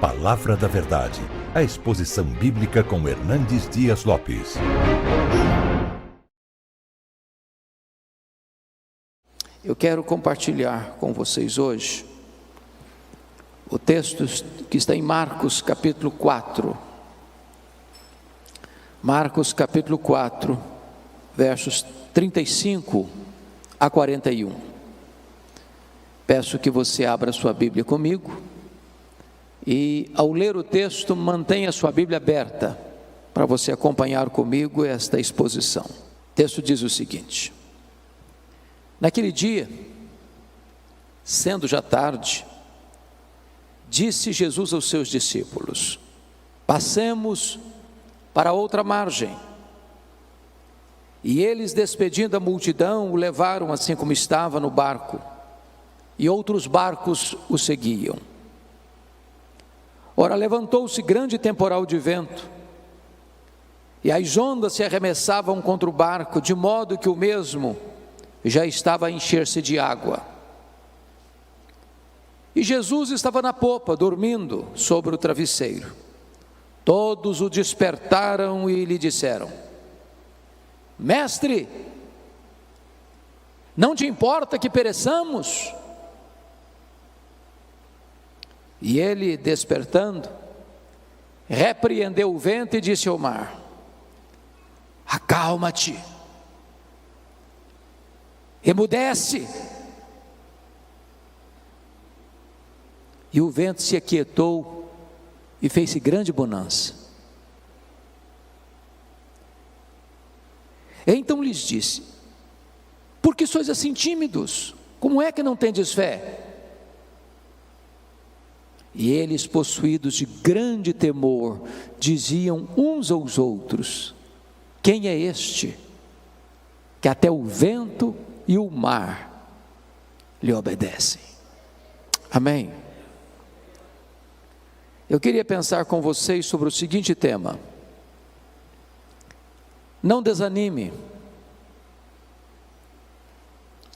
Palavra da Verdade, a exposição bíblica com Hernandes Dias Lopes. Eu quero compartilhar com vocês hoje o texto que está em Marcos capítulo 4. Marcos capítulo 4, versos 35 a 41. Peço que você abra sua Bíblia comigo e, ao ler o texto, mantenha a sua Bíblia aberta para você acompanhar comigo esta exposição. O texto diz o seguinte: naquele dia, sendo já tarde, disse Jesus aos seus discípulos: passemos para outra margem. E eles, despedindo a multidão, o levaram assim como estava no barco, e outros barcos o seguiam. Ora, levantou-se grande temporal de vento, e as ondas se arremessavam contra o barco, de modo que o mesmo já estava a encher-se de água. E Jesus estava na popa, dormindo sobre o travesseiro. Todos o despertaram e lhe disseram: Mestre, não te importa que pereçamos? E ele, despertando, repreendeu o vento e disse ao mar: acalma-te, emudece. E o vento se aquietou e fez-se grande bonança. Então lhes disse: por que sois assim tímidos? Como é que não tendes fé? E eles, possuídos de grande temor, diziam uns aos outros: quem é este, que até o vento e o mar lhe obedecem? Amém? Eu queria pensar com vocês sobre o seguinte tema: não desanime,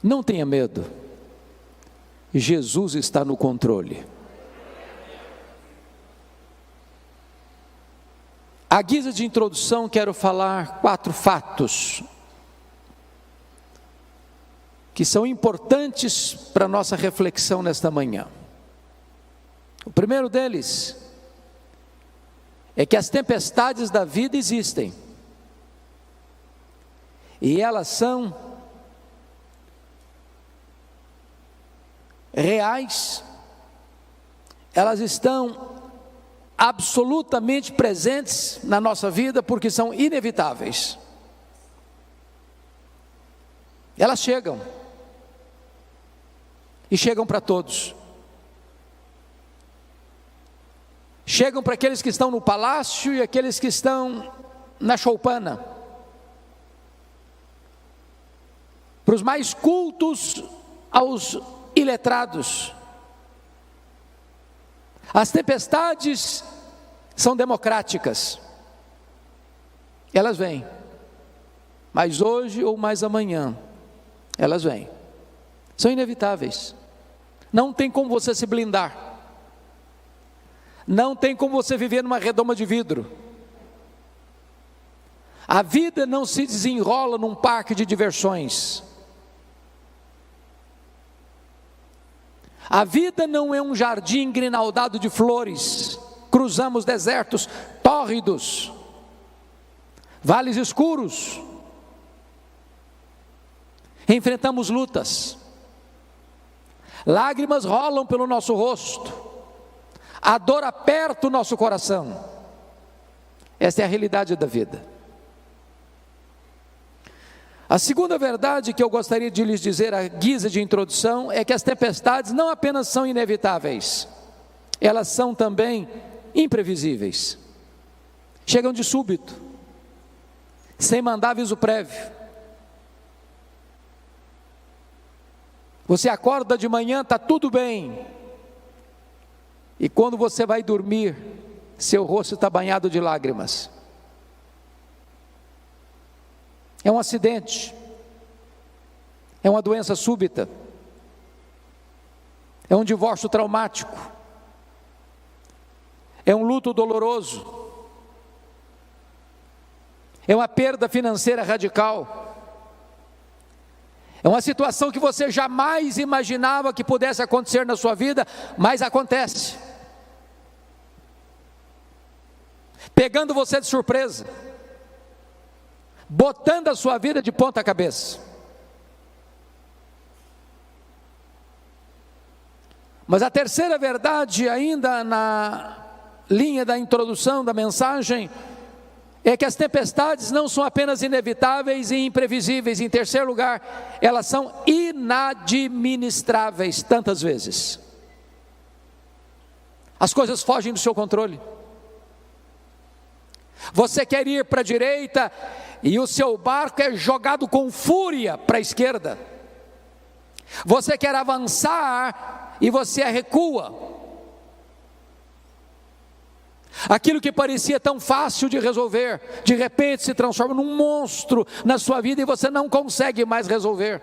não tenha medo, Jesus está no controle. À guisa de introdução, quero falar 4 fatos que são importantes para a nossa reflexão nesta manhã. O primeiro deles é que as tempestades da vida existem, e elas são reais, elas estão absolutamente presentes na nossa vida, porque são inevitáveis. Elas chegam, e chegam para todos. Chegam para aqueles que estão no palácio e aqueles que estão na choupana, para os mais cultos aos iletrados. As tempestades são democráticas, elas vêm, mas hoje ou mais amanhã, elas vêm, são inevitáveis, não tem como você se blindar, não tem como você viver numa redoma de vidro. A vida não se desenrola num parque de diversões. A vida não é um jardim grinaldado de flores. Cruzamos desertos tórridos, vales escuros, enfrentamos lutas, lágrimas rolam pelo nosso rosto, a dor aperta o nosso coração. Esta é a realidade da vida. A segunda verdade que eu gostaria de lhes dizer à guisa de introdução é que as tempestades não apenas são inevitáveis, elas são também imprevisíveis. Chegam de súbito, sem mandar aviso prévio. Você acorda de manhã, está tudo bem, e quando você vai dormir, seu rosto está banhado de lágrimas. É um acidente, é uma doença súbita, é um divórcio traumático, é um luto doloroso, é uma perda financeira radical, é uma situação que você jamais imaginava que pudesse acontecer na sua vida, mas acontece, pegando você de surpresa, botando a sua vida de ponta cabeça. Mas a terceira verdade, ainda na linha da introdução da mensagem, é que as tempestades não são apenas inevitáveis e imprevisíveis. Em terceiro lugar, elas são inadministráveis tantas vezes. As coisas fogem do seu controle. Você quer ir para a direita e o seu barco é jogado com fúria para a esquerda. Você quer avançar e você recua. Aquilo que parecia tão fácil de resolver, de repente se transforma num monstro na sua vida e você não consegue mais resolver.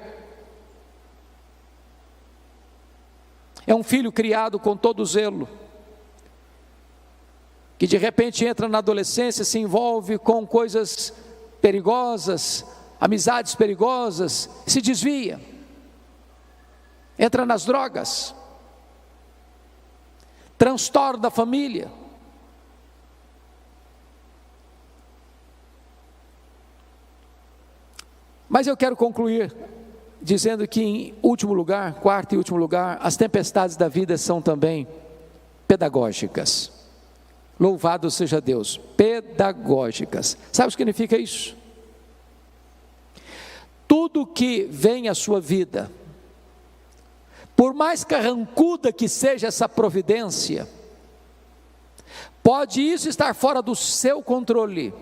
É um filho criado com todo zelo, que de repente entra na adolescência, se envolve com coisas perigosas, amizades perigosas, se desvia, entra nas drogas, transtorno da família. Mas eu quero concluir dizendo que, em último lugar, quarto e último lugar, as tempestades da vida são também pedagógicas. Louvado seja Deus, pedagógicas. Sabe o que significa isso? Tudo que vem à sua vida, por mais carrancuda que seja essa providência, pode isso estar fora do seu controle,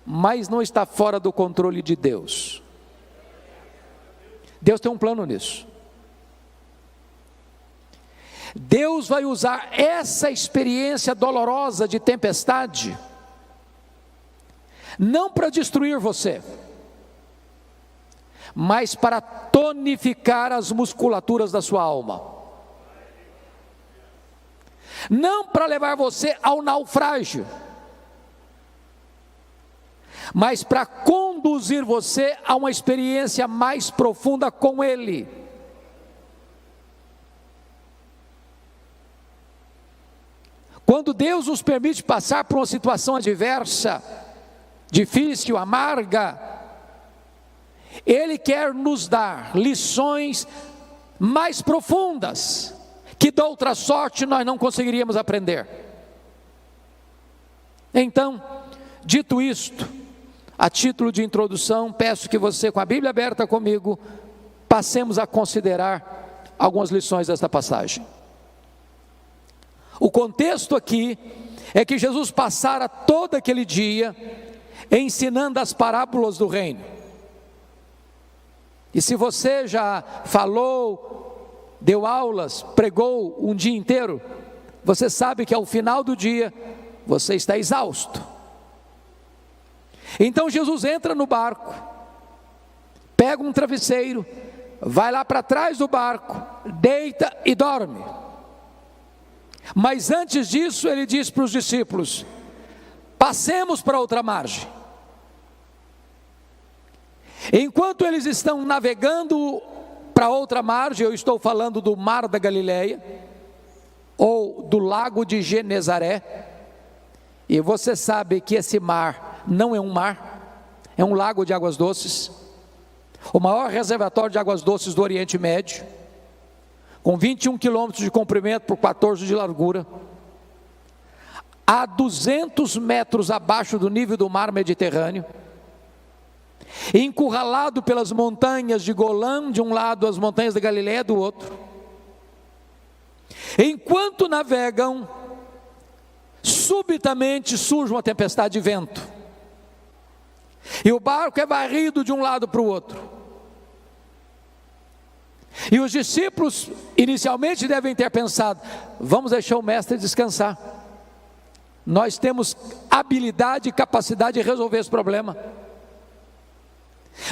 mas não está fora do controle de Deus. Deus tem um plano nisso. Deus vai usar essa experiência dolorosa de tempestade, não para destruir você, mas para tonificar as musculaturas da sua alma, não para levar você ao naufrágio, mas para conduzir você a uma experiência mais profunda com Ele. Quando Deus nos permite passar por uma situação adversa, difícil, amarga, Ele quer nos dar lições mais profundas, que de outra sorte nós não conseguiríamos aprender. Então, dito isto, a título de introdução, peço que você, com a Bíblia aberta comigo, passemos a considerar algumas lições desta passagem. O contexto aqui é que Jesus passara todo aquele dia ensinando as parábolas do reino. E se você já falou, deu aulas, pregou um dia inteiro, você sabe que ao final do dia você está exausto. Então Jesus entra no barco, pega um travesseiro, vai lá para trás do barco, deita e dorme. Mas antes disso ele diz para os discípulos: passemos para outra margem. Enquanto eles estão navegando para outra margem, eu estou falando do Mar da Galileia, ou do Lago de Genezaré, e você sabe que esse mar não é um mar, é um lago de águas doces, o maior reservatório de águas doces do Oriente Médio, com 21 quilômetros de comprimento por 14 de largura, a 200 metros abaixo do nível do mar Mediterrâneo, encurralado pelas montanhas de Golã de um lado, as montanhas da Galileia do outro. Enquanto navegam, subitamente surge uma tempestade de vento, e o barco é varrido de um lado para o outro. E os discípulos inicialmente devem ter pensado: vamos deixar o mestre descansar, nós temos habilidade e capacidade de resolver esse problema.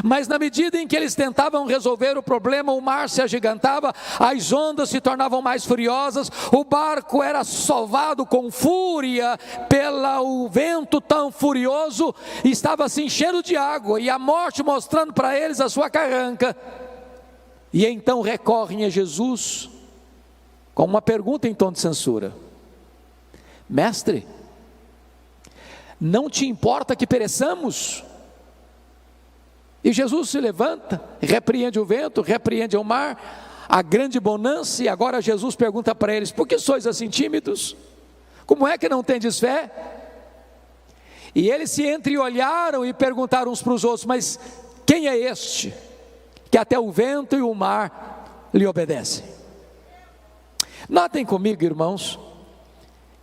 Mas na medida em que eles tentavam resolver o problema, o mar se agigantava, as ondas se tornavam mais furiosas, o barco era sovado com fúria pelo vento tão furioso, e estava se enchendo de água, e a morte mostrando para eles a sua carranca. E então recorrem a Jesus com uma pergunta em tom de censura: Mestre, não te importa que pereçamos? E Jesus se levanta, repreende o vento, repreende o mar, a grande bonança, e agora Jesus pergunta para eles: por que sois assim tímidos? Como é que não tendes fé? E eles se entreolharam e perguntaram uns para os outros: mas quem é este, que até o vento e o mar lhe obedecem? Notem comigo, irmãos,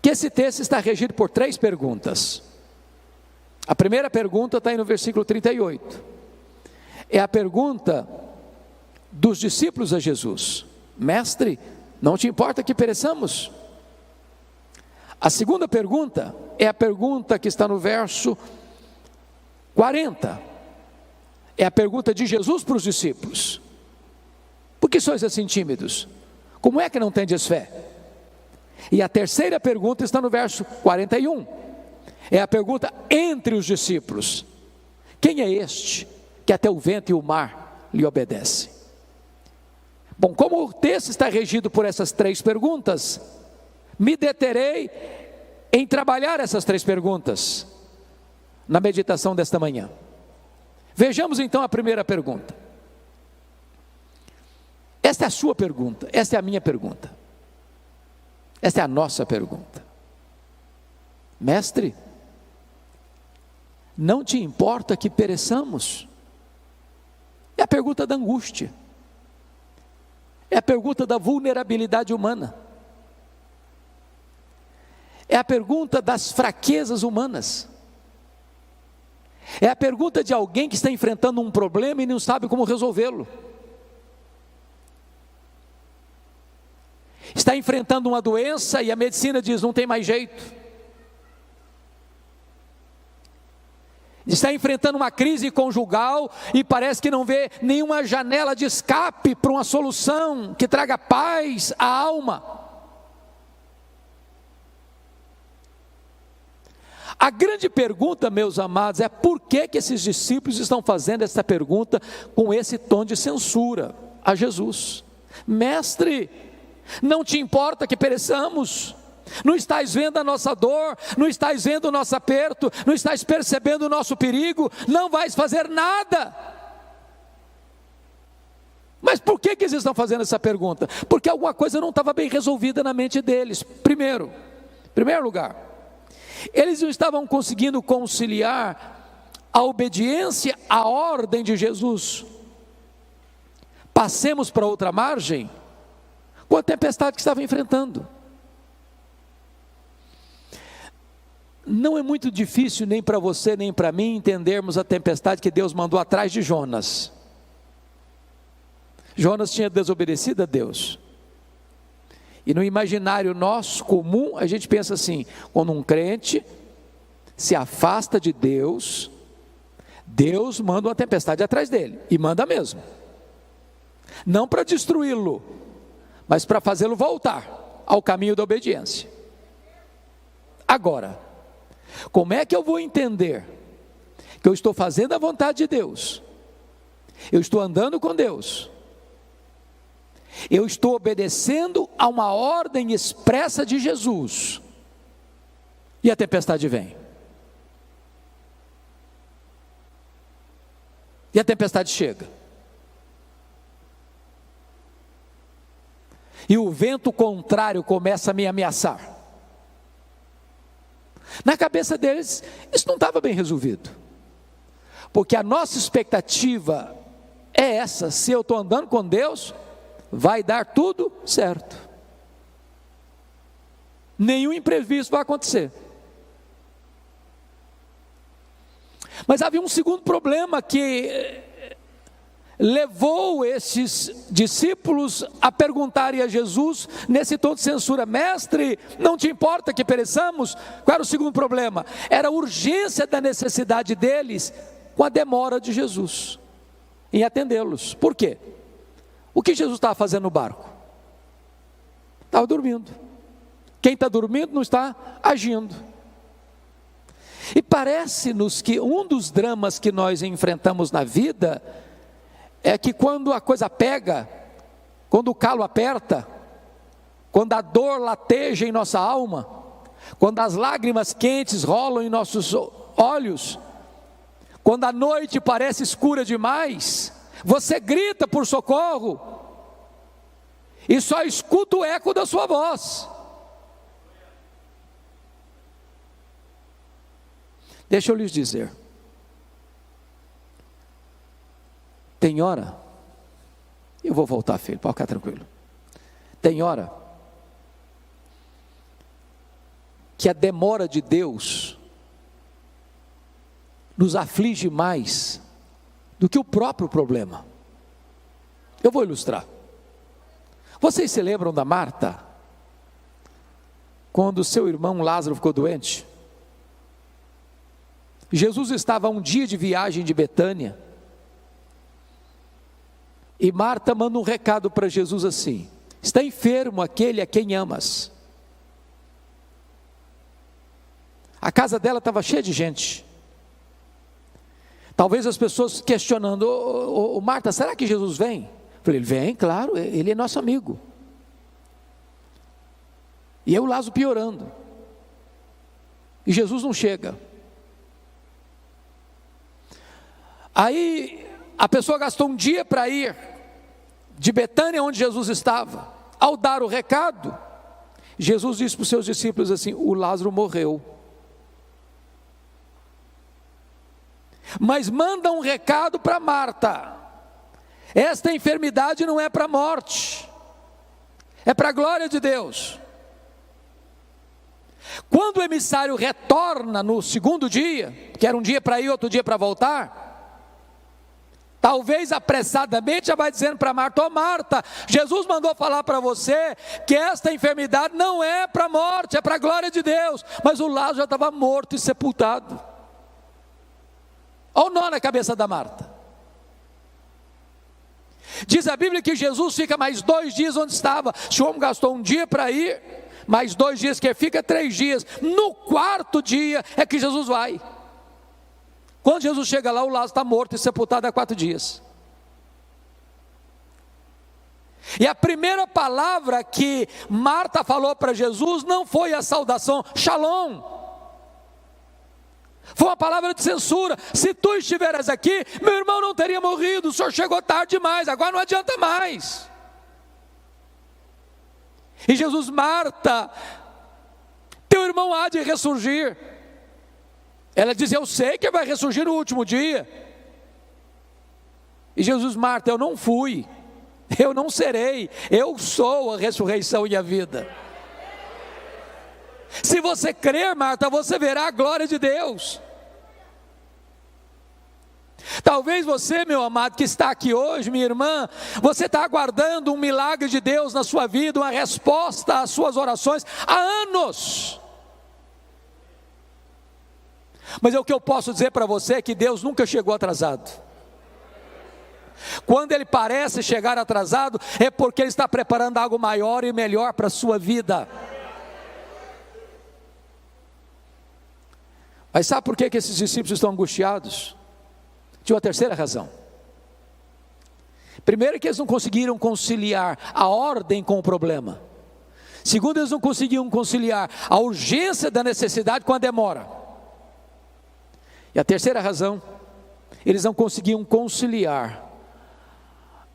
que esse texto está regido por 3 perguntas. A primeira pergunta está aí no versículo 38. É a pergunta dos discípulos a Jesus: Mestre, não te importa que pereçamos? A segunda pergunta é a pergunta que está no verso 40. É a pergunta de Jesus para os discípulos: por que sois assim tímidos? Como é que não tendes fé? E a terceira pergunta está no verso 41. É a pergunta entre os discípulos: quem é este que até o vento e o mar lhe obedecem? Bom, como o texto está regido por essas 3 perguntas, me deterei em trabalhar essas 3 perguntas na meditação desta manhã. Vejamos então a primeira pergunta. Esta é a sua pergunta, esta é a minha pergunta, esta é a nossa pergunta. Mestre, não te importa que pereçamos? É a pergunta da angústia, é a pergunta da vulnerabilidade humana, é a pergunta das fraquezas humanas, é a pergunta de alguém que está enfrentando um problema e não sabe como resolvê-lo, está enfrentando uma doença e a medicina diz: não tem mais jeito. Está enfrentando uma crise conjugal e parece que não vê nenhuma janela de escape para uma solução que traga paz à alma. A grande pergunta, meus amados, é por que esses discípulos estão fazendo essa pergunta com esse tom de censura a Jesus? Mestre, não te importa que pereçamos? Não estás vendo a nossa dor, não estás vendo o nosso aperto, não estás percebendo o nosso perigo, não vais fazer nada. Mas por que eles estão fazendo essa pergunta? Porque alguma coisa não estava bem resolvida na mente deles. Primeiro lugar, eles não estavam conseguindo conciliar a obediência à ordem de Jesus: passemos para outra margem, com a tempestade que estava enfrentando. Não é muito difícil nem para você nem para mim entendermos a tempestade que Deus mandou atrás de Jonas. Jonas tinha desobedecido a Deus. E no imaginário nosso comum, a gente pensa assim: quando um crente se afasta de Deus, Deus manda uma tempestade atrás dele, e manda mesmo. Não para destruí-lo, mas para fazê-lo voltar ao caminho da obediência. Agora, como é que eu vou entender que eu estou fazendo a vontade de Deus, eu estou andando com Deus, eu estou obedecendo a uma ordem expressa de Jesus, e a tempestade vem? E a tempestade chega, e o vento contrário começa a me ameaçar. Na cabeça deles, isso não estava bem resolvido, porque a nossa expectativa é essa: se eu estou andando com Deus, vai dar tudo certo, nenhum imprevisto vai acontecer. Mas havia um segundo problema que levou esses discípulos a perguntarem a Jesus nesse tom de censura: Mestre, não te importa que pereçamos? Qual era o segundo problema? Era a urgência da necessidade deles com a demora de Jesus. em atendê-los. Por quê? O que Jesus estava fazendo no barco? Estava dormindo. Quem está dormindo não está agindo. E parece-nos que um dos dramas que nós enfrentamos na vida é que quando a coisa pega, quando o calo aperta, quando a dor lateja em nossa alma, quando as lágrimas quentes rolam em nossos olhos, quando a noite parece escura demais, você grita por socorro e só escuta o eco da sua voz. Deixa eu lhes dizer, tem hora, eu vou voltar, filho, pode ficar tranquilo. Tem hora que a demora de Deus nos aflige mais do que o próprio problema. Eu vou ilustrar. Vocês se lembram da Marta? Quando seu irmão Lázaro ficou doente? Jesus estava a um dia de viagem de Betânia, e Marta manda um recado para Jesus assim: está enfermo aquele a quem amas. A casa dela estava cheia de gente. Talvez as pessoas questionando: Marta, será que Jesus vem? Eu falei: ele vem, claro, ele é nosso amigo. E eu, Lázaro, piorando, e Jesus não chega. Aí a pessoa gastou um dia para ir de Betânia, onde Jesus estava. Ao dar o recado, Jesus disse para os seus discípulos assim: o Lázaro morreu. Mas manda um recado para Marta: esta enfermidade não é para a morte, é para a glória de Deus. Quando o emissário retorna no segundo dia, que era um dia para ir, outro dia para voltar, talvez apressadamente já vai dizendo para Marta: ô Marta, Jesus mandou falar para você que esta enfermidade não é para a morte, é para a glória de Deus. Mas o Lázaro já estava morto e sepultado. Olha o nó na cabeça da Marta. Diz a Bíblia que Jesus fica mais 2 dias onde estava. Se o homem gastou um dia para ir, mais 2 dias que fica, 3 dias. No 4º dia é que Jesus vai. Quando Jesus chega lá, o Lázaro está morto e sepultado há 4 dias. E a primeira palavra que Marta falou para Jesus não foi a saudação Shalom. Foi uma palavra de censura: se tu estiveras aqui, meu irmão não teria morrido, o senhor chegou tarde demais, agora não adianta mais. E Jesus: Marta, teu irmão há de ressurgir. Ela diz: eu sei que vai ressurgir no último dia. E Jesus: Marta, eu não fui, eu não serei, eu sou a ressurreição e a vida. Se você crer, Marta, você verá a glória de Deus. Talvez você, meu amado, que está aqui hoje, minha irmã, você está aguardando um milagre de Deus na sua vida, uma resposta às suas orações há anos. Mas o que eu posso dizer para você é que Deus nunca chegou atrasado. Quando Ele parece chegar atrasado, é porque Ele está preparando algo maior e melhor para a sua vida. Mas sabe por que esses discípulos estão angustiados? Tinha uma terceira razão. Primeiro, que eles não conseguiram conciliar a ordem com o problema. Segundo, eles não conseguiam conciliar a urgência da necessidade com a demora. E a terceira razão, eles não conseguiam conciliar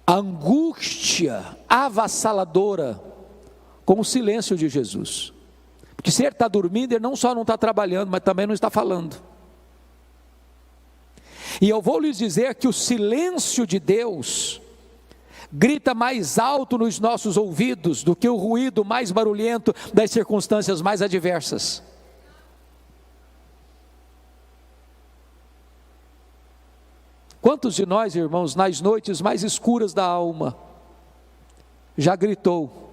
a angústia avassaladora com o silêncio de Jesus. Porque se ele está dormindo, ele não só não está trabalhando, mas também não está falando. E eu vou lhes dizer que o silêncio de Deus grita mais alto nos nossos ouvidos do que o ruído mais barulhento das circunstâncias mais adversas. Quantos de nós, irmãos, nas noites mais escuras da alma, já gritou: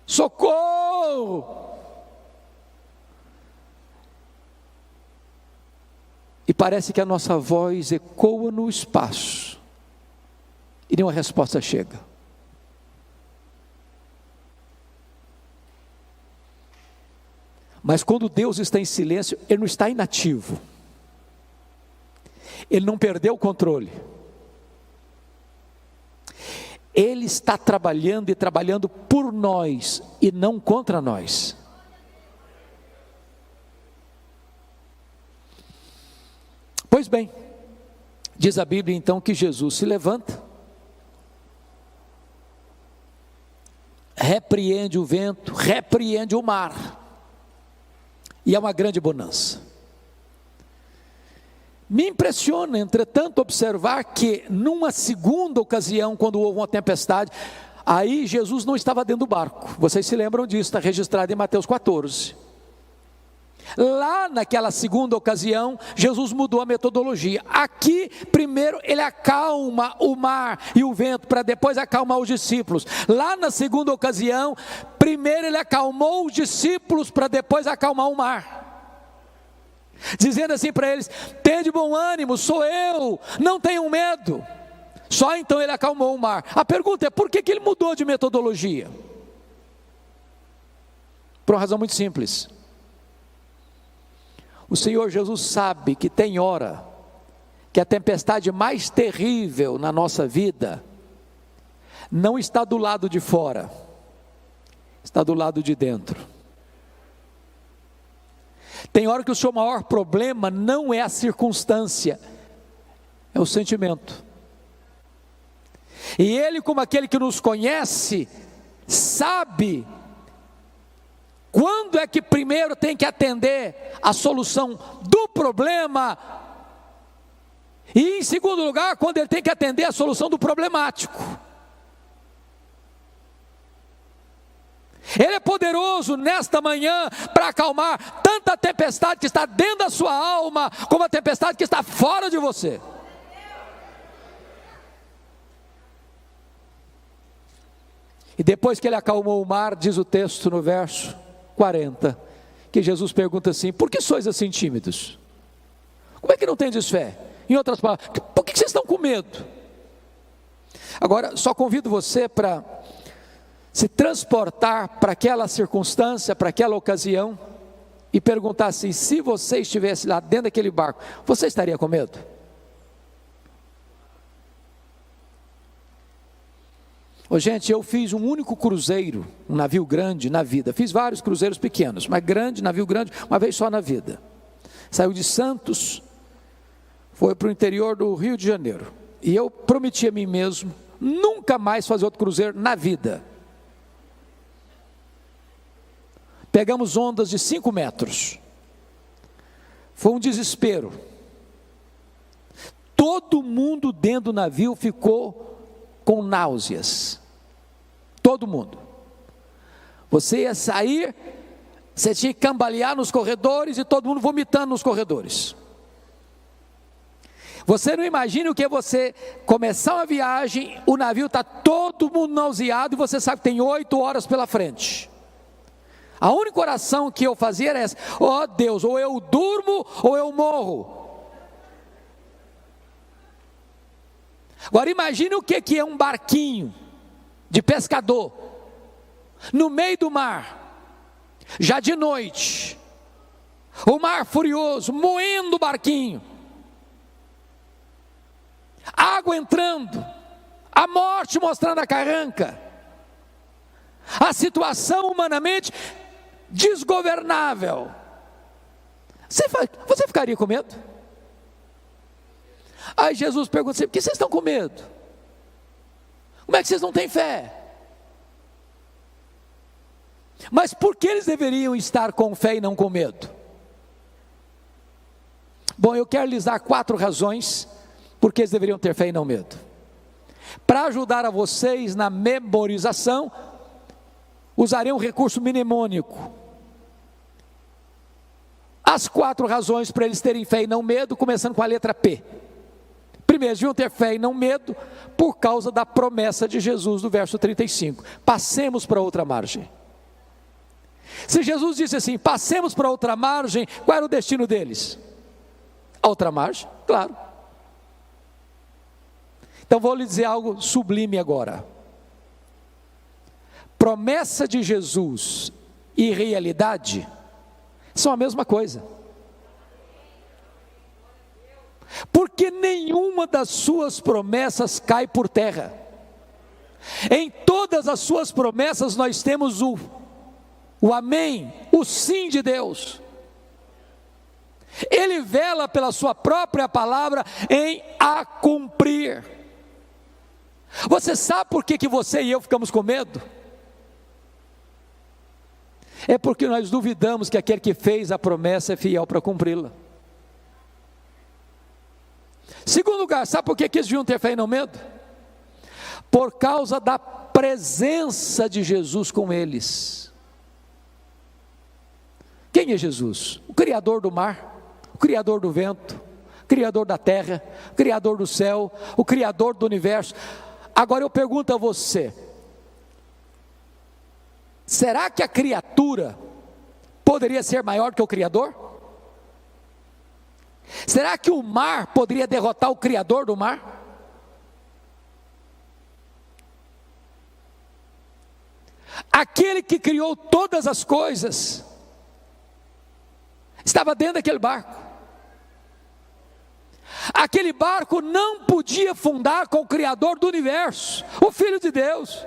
socorro! e parece que a nossa voz ecoa no espaço, e nenhuma resposta chega. Mas quando Deus está em silêncio, Ele não está inativo, Ele não perdeu o controle, Ele está trabalhando e trabalhando por nós e não contra nós. Pois bem, diz a Bíblia então que Jesus se levanta, repreende o vento, repreende o mar, e é uma grande bonança. Me impressiona, entretanto, observar que numa segunda ocasião, quando houve uma tempestade, aí Jesus não estava dentro do barco. Vocês se lembram disso, está registrado em Mateus 14. Lá naquela segunda ocasião, Jesus mudou a metodologia. Aqui, primeiro ele acalma o mar e o vento, para depois acalmar os discípulos. Lá na segunda ocasião, primeiro ele acalmou os discípulos, para depois acalmar o mar, dizendo assim para eles: tende bom ânimo, sou eu, não tenham medo. Só então ele acalmou o mar. A pergunta é: por que ele mudou de metodologia? Por uma razão muito simples. O Senhor Jesus sabe que tem hora que a tempestade mais terrível na nossa vida não está do lado de fora, está do lado de dentro. Tem hora que o seu maior problema não é a circunstância, é o sentimento. E Ele, como aquele que nos conhece, sabe quando é que primeiro tem que atender a solução do problema, e em segundo lugar, quando Ele tem que atender a solução do problemático. Ele é poderoso nesta manhã para acalmar tanta tempestade que está dentro da sua alma, como a tempestade que está fora de você. E depois que Ele acalmou o mar, diz o texto no verso 40, que Jesus pergunta assim: por que sois assim tímidos? Como é que não tendes fé? Em outras palavras, por que vocês estão com medo? Agora, só convido você para se transportar para aquela circunstância, para aquela ocasião, e perguntar assim: se você estivesse lá dentro daquele barco, você estaria com medo? Ô, gente, eu fiz um único cruzeiro, um navio grande na vida. Fiz vários cruzeiros pequenos, mas grande, navio grande, uma vez só na vida. Saiu de Santos, foi para o interior do Rio de Janeiro. E eu prometi a mim mesmo nunca mais fazer outro cruzeiro na vida. Pegamos ondas de 5 metros. Foi um desespero. Todo mundo dentro do navio ficou com náuseas. Todo mundo. Você ia sair, você tinha que cambalear nos corredores e todo mundo vomitando nos corredores. Você não imagina o que é você começar uma viagem, o navio está todo mundo nauseado e você sabe que tem 8 horas pela frente. A única oração que eu fazia era essa: ó Deus, ou eu durmo ou eu morro. Agora imagine o que é um barquinho de pescador, no meio do mar, já de noite, o mar furioso, moendo o barquinho, água entrando, a morte mostrando a carranca, a situação humanamente desgovernável. Você ficaria com medo? Aí Jesus pergunta assim: por que vocês estão com medo? Como é que vocês não têm fé? Mas por que eles deveriam estar com fé e não com medo? Bom, eu quero lhes dar 4 razões por que eles deveriam ter fé e não medo. Para ajudar a vocês na memorização, usarei um recurso mnemônico. As 4 razões para eles terem fé e não medo, começando com a letra P. Primeiro, deviam ter fé e não medo por causa da promessa de Jesus do verso 35. Passemos para outra margem. Se Jesus disse assim: passemos para outra margem, qual era o destino deles? A outra margem, claro. Então vou lhe dizer algo sublime agora. Promessa de Jesus e realidade são a mesma coisa. Porque nenhuma das suas promessas cai por terra. Em todas as suas promessas nós temos o amém, o sim de Deus. Ele vela pela sua própria palavra em a cumprir. Você sabe por que você e eu ficamos com medo? É porque nós duvidamos que aquele que fez a promessa é fiel para cumpri-la. Segundo lugar, sabe por que eles deviam ter fé e não medo? Por causa da presença de Jesus com eles. Quem é Jesus? O Criador do mar, o Criador do vento, o Criador da terra, o Criador do céu, o Criador do universo. Agora eu pergunto a você, será que a criatura poderia ser maior que o Criador? Será que o mar poderia derrotar o Criador do mar? Aquele que criou todas as coisas estava dentro daquele barco. Aquele barco não podia afundar com o Criador do universo, o Filho de Deus.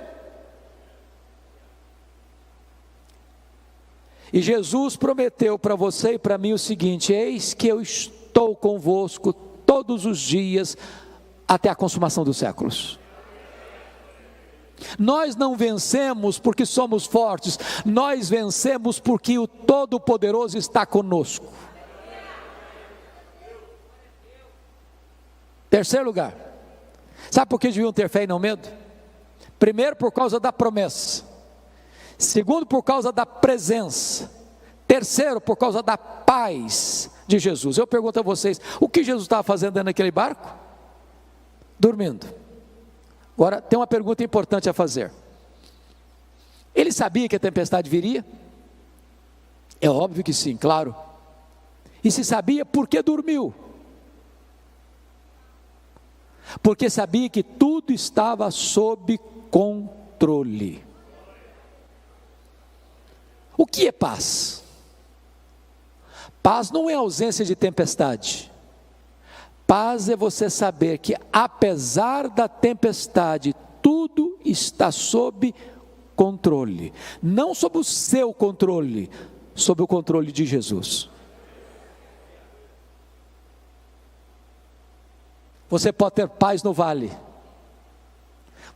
E Jesus prometeu para você e para mim o seguinte: eis que eu estou convosco todos os dias até a consumação dos séculos. Nós não vencemos porque somos fortes, nós vencemos porque o Todo-Poderoso está conosco. Terceiro lugar, sabe por que deviam ter fé e não medo? Primeiro, por causa da promessa. Segundo, por causa da presença. Terceiro, por causa da paz de Jesus. Eu pergunto a vocês, o que Jesus estava fazendo dentro daquele barco? Dormindo. Agora, tem uma pergunta importante a fazer. Ele sabia que a tempestade viria? É óbvio que sim, claro. E se sabia, por que dormiu? Porque sabia que tudo estava sob controle. O que é paz? Paz não é ausência de tempestade. Paz é você saber que apesar da tempestade, tudo está sob controle. Não sob o seu controle, sob o controle de Jesus. Você pode ter paz no vale.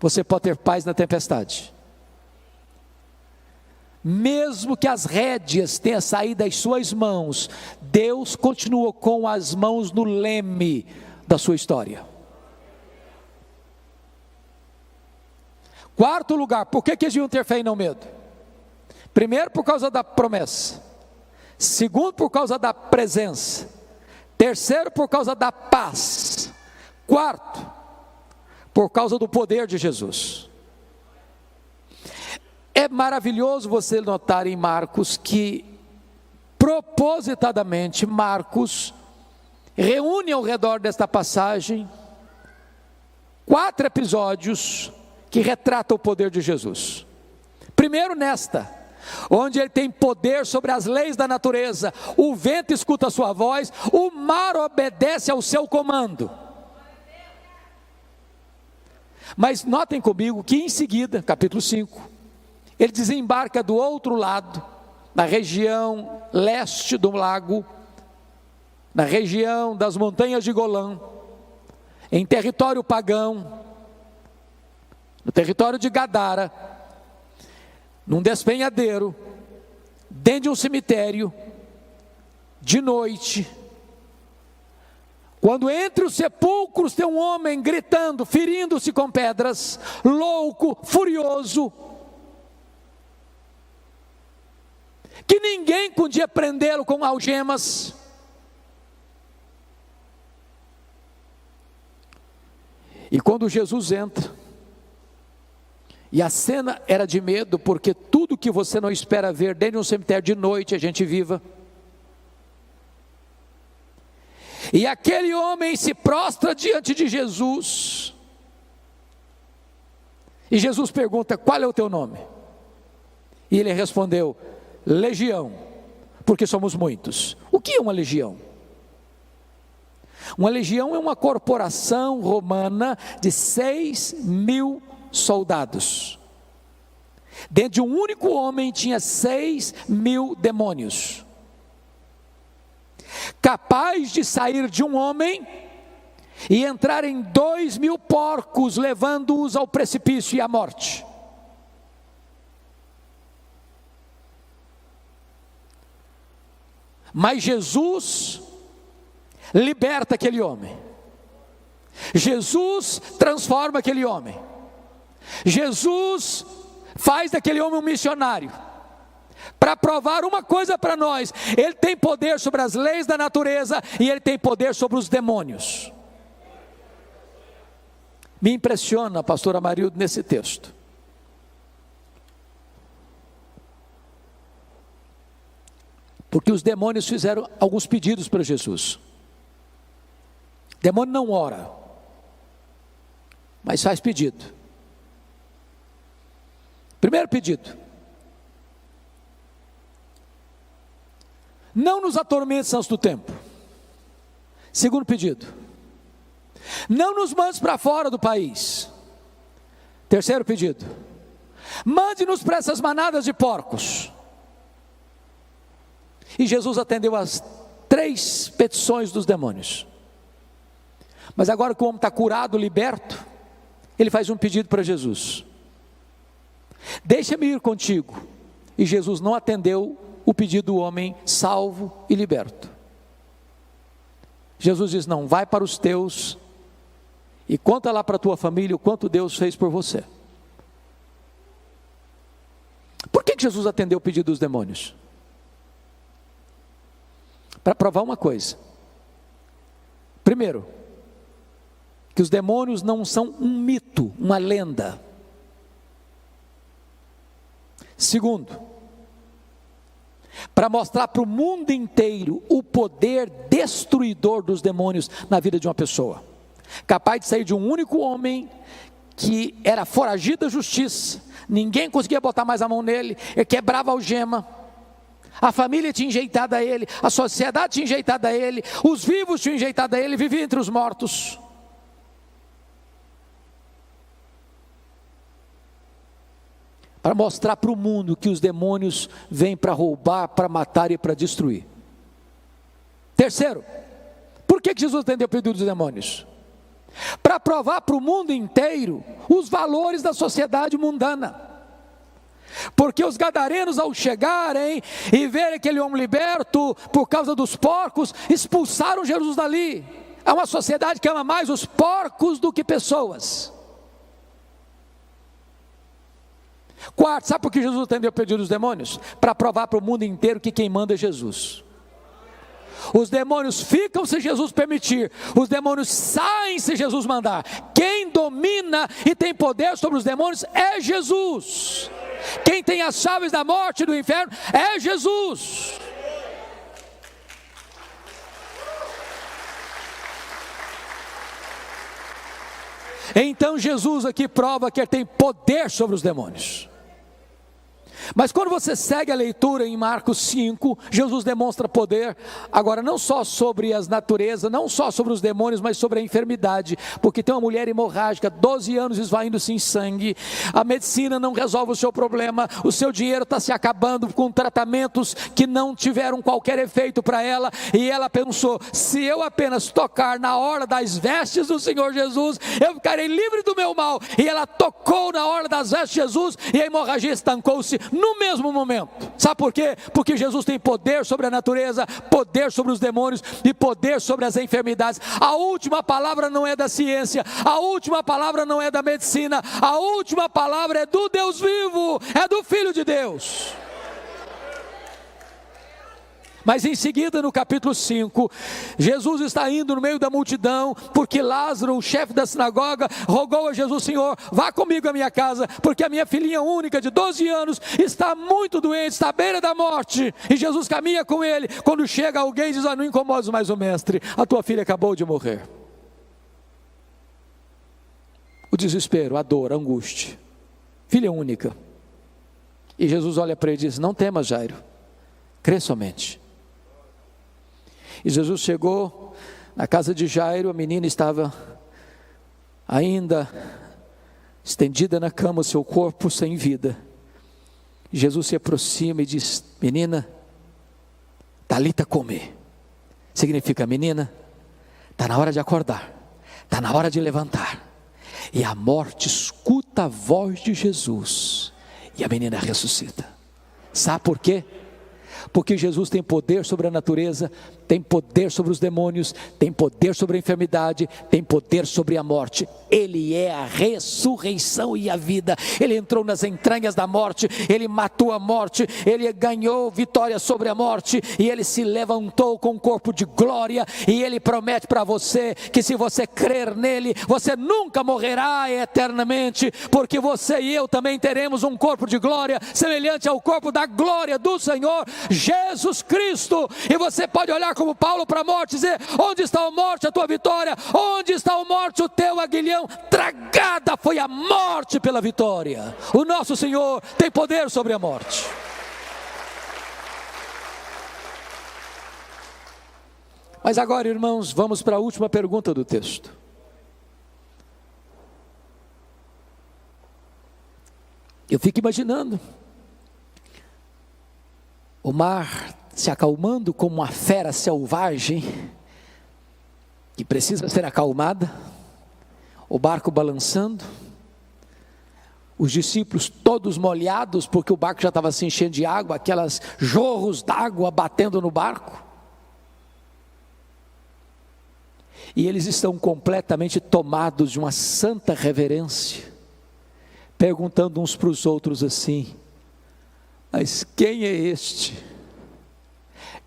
Você pode ter paz na tempestade. Mesmo que as rédeas tenham saído das suas mãos, Deus continua com as mãos no leme da sua história. Quarto lugar, por que eles deviam ter fé e não medo? Primeiro, por causa da promessa. Segundo, por causa da presença. Terceiro, por causa da paz. Quarto, por causa do poder de Jesus. É maravilhoso você notar em Marcos que, propositadamente, Marcos reúne ao redor desta passagem 4 episódios que retratam o poder de Jesus. Primeiro nesta, onde ele tem poder sobre as leis da natureza, o vento escuta a sua voz, o mar obedece ao seu comando. Mas notem comigo que em seguida, capítulo 5, ele desembarca do outro lado, na região leste do lago, na região das montanhas de Golã, em território pagão, no território de Gadara, num despenhadeiro, dentro de um cemitério, de noite, quando entre os sepulcros tem um homem gritando, ferindo-se com pedras, louco, furioso, que ninguém podia prendê-lo com algemas. E quando Jesus entra, e a cena era de medo, porque tudo que você não espera ver dentro de um cemitério de noite, a gente viva. E aquele homem se prostra diante de Jesus. E Jesus pergunta: qual é o teu nome? E ele respondeu: Legião, porque somos muitos. O que é uma legião? Uma legião é uma corporação romana de 6.000 soldados. Dentro de um único homem tinha 6.000 demônios, capaz de sair de um homem e entrar em 2.000 porcos, levando-os ao precipício e à morte. Mas Jesus liberta aquele homem. Jesus transforma aquele homem. Jesus faz daquele homem um missionário, para provar uma coisa para nós: ele tem poder sobre as leis da natureza e ele tem poder sobre os demônios. Me impressiona, pastor Amarildo, nesse texto, porque os demônios fizeram alguns pedidos para Jesus. O demônio não ora, mas faz pedido. Primeiro pedido: não nos atormentes antes do tempo. Segundo pedido: não nos mandes para fora do país. Terceiro pedido: mande-nos para essas manadas de porcos. E Jesus atendeu as 3 petições dos demônios. Mas agora que o homem está curado, liberto, ele faz um pedido para Jesus: deixa-me ir contigo. E Jesus não atendeu o pedido do homem salvo e liberto. Jesus diz: não, vai para os teus e conta lá para a tua família o quanto Deus fez por você. Por que Jesus atendeu o pedido dos demônios? Para provar uma coisa. Primeiro, que os demônios não são um mito, uma lenda. Segundo, para mostrar para o mundo inteiro o poder destruidor dos demônios na vida de uma pessoa, capaz de sair de um único homem que era foragido da justiça, ninguém conseguia botar mais a mão nele, ele quebrava a algema, a família tinha enjeitado a ele, a sociedade tinha enjeitado a ele, os vivos tinham enjeitado a ele, vivia entre os mortos. Para mostrar para o mundo que os demônios vêm para roubar, para matar e para destruir. Terceiro, por que Jesus atendeu o pedido dos demônios? Para provar para o mundo inteiro os valores da sociedade mundana. Porque os gadarenos, ao chegarem e verem aquele homem liberto por causa dos porcos, expulsaram Jesus dali. É uma sociedade que ama mais os porcos do que pessoas. Quarto, sabe por que Jesus atendeu o pedido dos demônios? Para provar para o mundo inteiro que quem manda é Jesus. Os demônios ficam se Jesus permitir, os demônios saem se Jesus mandar. Quem domina e tem poder sobre os demônios é Jesus. Quem tem as chaves da morte e do inferno é Jesus. Então Jesus aqui prova que ele tem poder sobre os demônios. Mas quando você segue a leitura em Marcos 5, Jesus demonstra poder, agora não só sobre as naturezas, não só sobre os demônios, mas sobre a enfermidade, porque tem uma mulher hemorrágica, 12 anos esvaindo-se em sangue, a medicina não resolve o seu problema, o seu dinheiro está se acabando com tratamentos que não tiveram qualquer efeito para ela, e ela pensou: se eu apenas tocar na orla das vestes do Senhor Jesus, eu ficarei livre do meu mal. E ela tocou na orla das vestes de Jesus, e a hemorragia estancou-se no mesmo momento. Sabe por quê? Porque Jesus tem poder sobre a natureza, poder sobre os demônios e poder sobre as enfermidades. A última palavra não é da ciência, a última palavra não é da medicina, a última palavra é do Deus vivo, é do Filho de Deus. Mas em seguida, no capítulo 5, Jesus está indo no meio da multidão, porque Lázaro, o chefe da sinagoga, rogou a Jesus: Senhor, vá comigo à minha casa, porque a minha filhinha única de 12 anos está muito doente, está à beira da morte. E Jesus caminha com ele. Quando chega alguém, diz: não incomodes mais o mestre, a tua filha acabou de morrer. O desespero, a dor, a angústia, filha única. E Jesus olha para ele e diz: não temas, Jairo, crê somente. E Jesus chegou na casa de Jairo, a menina estava ainda estendida na cama, o seu corpo sem vida. Jesus se aproxima e diz: menina, talita cumi, significa: menina, está na hora de acordar, está na hora de levantar. E a morte escuta a voz de Jesus, e a menina ressuscita. Sabe por quê? Porque Jesus tem poder sobre a natureza, tem poder sobre os demônios, tem poder sobre a enfermidade, tem poder sobre a morte. Ele é a ressurreição e a vida. Ele entrou nas entranhas da morte, ele matou a morte, ele ganhou vitória sobre a morte, e ele se levantou com um corpo de glória. E ele promete para você que, se você crer nele, você nunca morrerá eternamente, porque você e eu também teremos um corpo de glória semelhante ao corpo da glória do Senhor Jesus Cristo. E você pode olhar como Paulo para a morte e dizer: onde está a morte, a tua vitória? Onde está a morte, o teu aguilhão? Tragada foi a morte pela vitória. O nosso Senhor tem poder sobre a morte. Mas agora, irmãos, vamos para a última pergunta do texto. Eu fico imaginando o mar se acalmando como uma fera selvagem que precisa ser acalmada, o barco balançando, os discípulos todos molhados, porque o barco já estava se enchendo de água, aquelas jorros d'água batendo no barco, e eles estão completamente tomados de uma santa reverência, perguntando uns para os outros assim: mas quem é este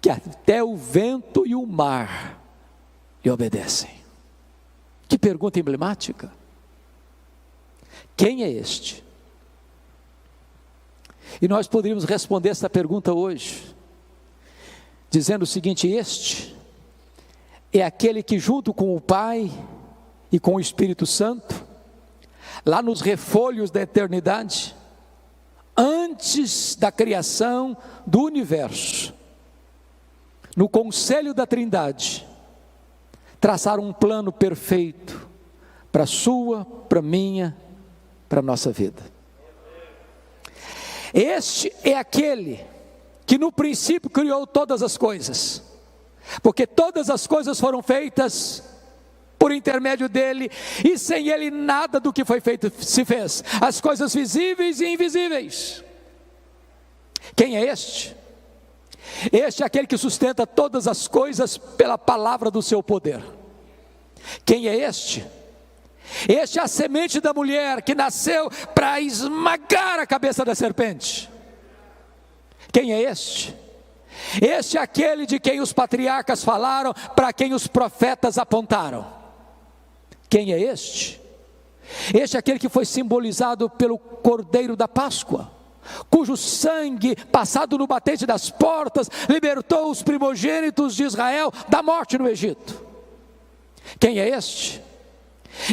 que até o vento e o mar lhe obedecem? Que pergunta emblemática. Quem é este? E nós poderíamos responder essa pergunta hoje, dizendo o seguinte: este é aquele que, junto com o Pai e com o Espírito Santo, lá nos refolhos da eternidade, antes da criação do universo, no conselho da Trindade, traçaram um plano perfeito para a sua, para a minha, para a nossa vida. Este é aquele que no princípio criou todas as coisas, porque todas as coisas foram feitas por intermédio dele, e sem ele nada do que foi feito se fez, as coisas visíveis e invisíveis. Quem é este? Este é aquele que sustenta todas as coisas pela palavra do seu poder. Quem é este? Este é a semente da mulher que nasceu para esmagar a cabeça da serpente. Quem é este? Este é aquele de quem os patriarcas falaram, para quem os profetas apontaram. Quem é este? Este é aquele que foi simbolizado pelo Cordeiro da Páscoa, cujo sangue, passado no batente das portas, libertou os primogênitos de Israel da morte no Egito. Quem é este?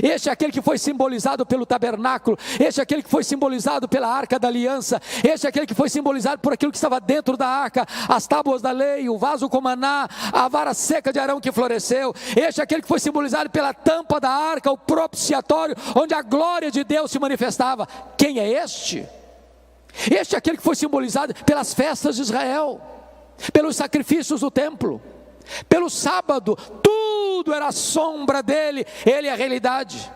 Este é aquele que foi simbolizado pelo tabernáculo, este é aquele que foi simbolizado pela arca da aliança, este é aquele que foi simbolizado por aquilo que estava dentro da arca, as tábuas da lei, o vaso com maná, a vara seca de Arão que floresceu. Este é aquele que foi simbolizado pela tampa da arca, o propiciatório, onde a glória de Deus se manifestava. Quem é este? Este é aquele que foi simbolizado pelas festas de Israel, pelos sacrifícios do templo, pelo sábado. Tudo era a sombra dele, ele é a realidade.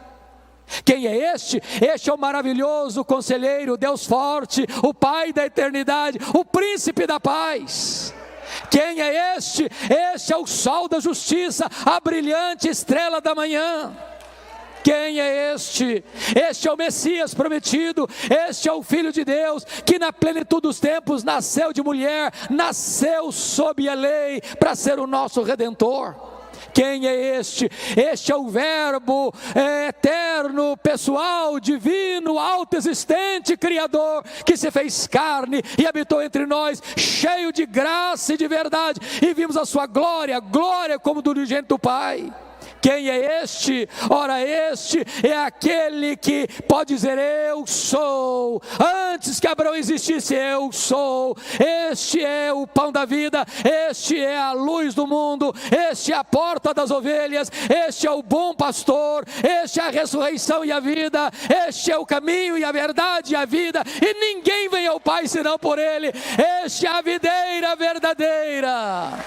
Quem é este? Este é o maravilhoso conselheiro, Deus forte, o Pai da eternidade, o príncipe da paz. Quem é este? Este é o sol da justiça, a brilhante estrela da manhã. Quem é este? Este é o Messias prometido, este é o Filho de Deus, que na plenitude dos tempos nasceu de mulher, nasceu sob a lei, para ser o nosso Redentor. Quem é este? Este é o Verbo eterno, pessoal, divino, autoexistente, Criador, que se fez carne e habitou entre nós, cheio de graça e de verdade, e vimos a sua glória, glória como do unigênito do Pai. Quem é este? Ora, este é aquele que pode dizer: eu sou. Antes que Abraão existisse, eu sou. Este é o pão da vida, este é a luz do mundo, este é a porta das ovelhas, este é o bom pastor, este é a ressurreição e a vida, este é o caminho e a verdade e a vida, e ninguém vem ao Pai senão por ele. Este é a videira verdadeira.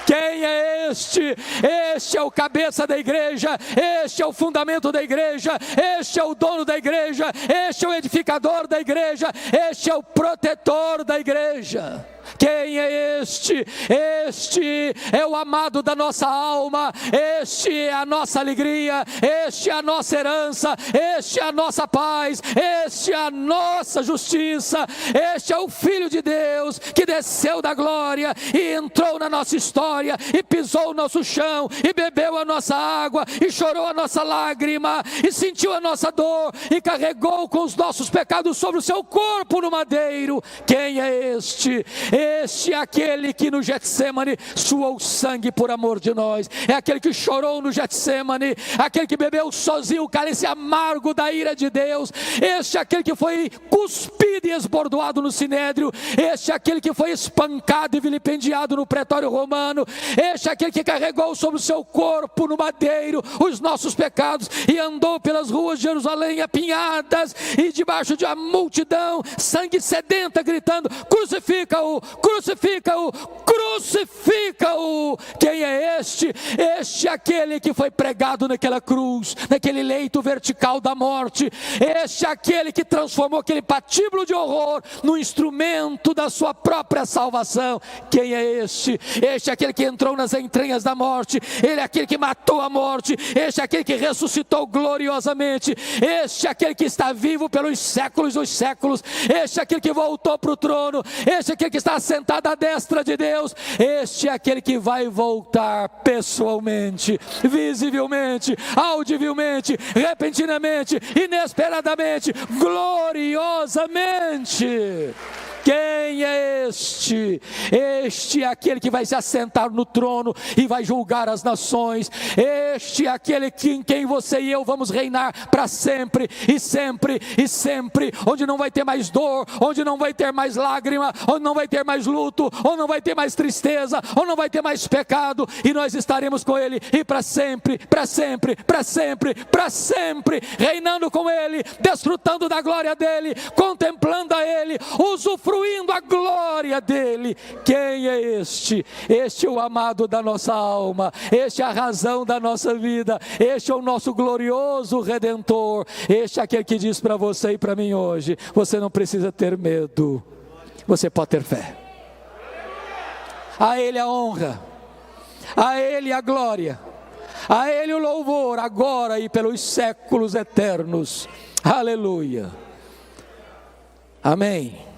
Quem é este? Este é o cabeça da igreja, este é o fundamento da igreja, este é o dono da igreja, este é o edificador da igreja, este é o protetor da igreja. Quem é este? Este é o amado da nossa alma, este é a nossa alegria, este é a nossa herança, este é a nossa paz, este é a nossa justiça, este é o Filho de Deus que desceu da glória e entrou na nossa história e pisou o nosso chão e bebeu a nossa água e chorou a nossa lágrima e sentiu a nossa dor e carregou com os nossos pecados sobre o seu corpo no madeiro. Quem é este? Este é aquele que no Getsemane suou sangue por amor de nós, é aquele que chorou no Getsemane, aquele que bebeu sozinho o cálice amargo da ira de Deus, este é aquele que foi cuspido e esbordoado no sinédrio, este é aquele que foi espancado e vilipendiado no pretório romano, este é aquele que carregou sobre o seu corpo no madeiro os nossos pecados e andou pelas ruas de Jerusalém apinhadas e debaixo de uma multidão sangue sedenta gritando: crucifica-o, crucifica-o, crucifica-o. Quem é este? Este é aquele que foi pregado naquela cruz, naquele leito vertical da morte, este é aquele que transformou aquele patíbulo de horror no instrumento da sua própria salvação. Quem é este? Este é aquele que entrou nas entranhas da morte, ele é aquele que matou a morte, este é aquele que ressuscitou gloriosamente, este é aquele que está vivo pelos séculos dos séculos, este é aquele que voltou para o trono, este é aquele que está sentado à destra de Deus, este é aquele que vai voltar pessoalmente, visivelmente, audivelmente, repentinamente, inesperadamente, gloriosamente. Quem é este? Este é aquele que vai se assentar no trono e vai julgar as nações. Este é aquele em quem você e eu vamos reinar para sempre e sempre e sempre, onde não vai ter mais dor, onde não vai ter mais lágrima, onde não vai ter mais luto, onde não vai ter mais tristeza, onde não vai ter mais pecado, e nós estaremos com ele e para sempre, para sempre, para sempre, para sempre, reinando com ele, desfrutando da glória dele, contemplando a ele, usufruindo a glória dele. Quem é este? Este é o amado da nossa alma, este é a razão da nossa vida, este é o nosso glorioso Redentor, este é aquele que diz para você e para mim hoje: você não precisa ter medo, você pode ter fé. A ele a honra, a ele a glória, a ele o louvor, agora e pelos séculos eternos. Aleluia. Amém.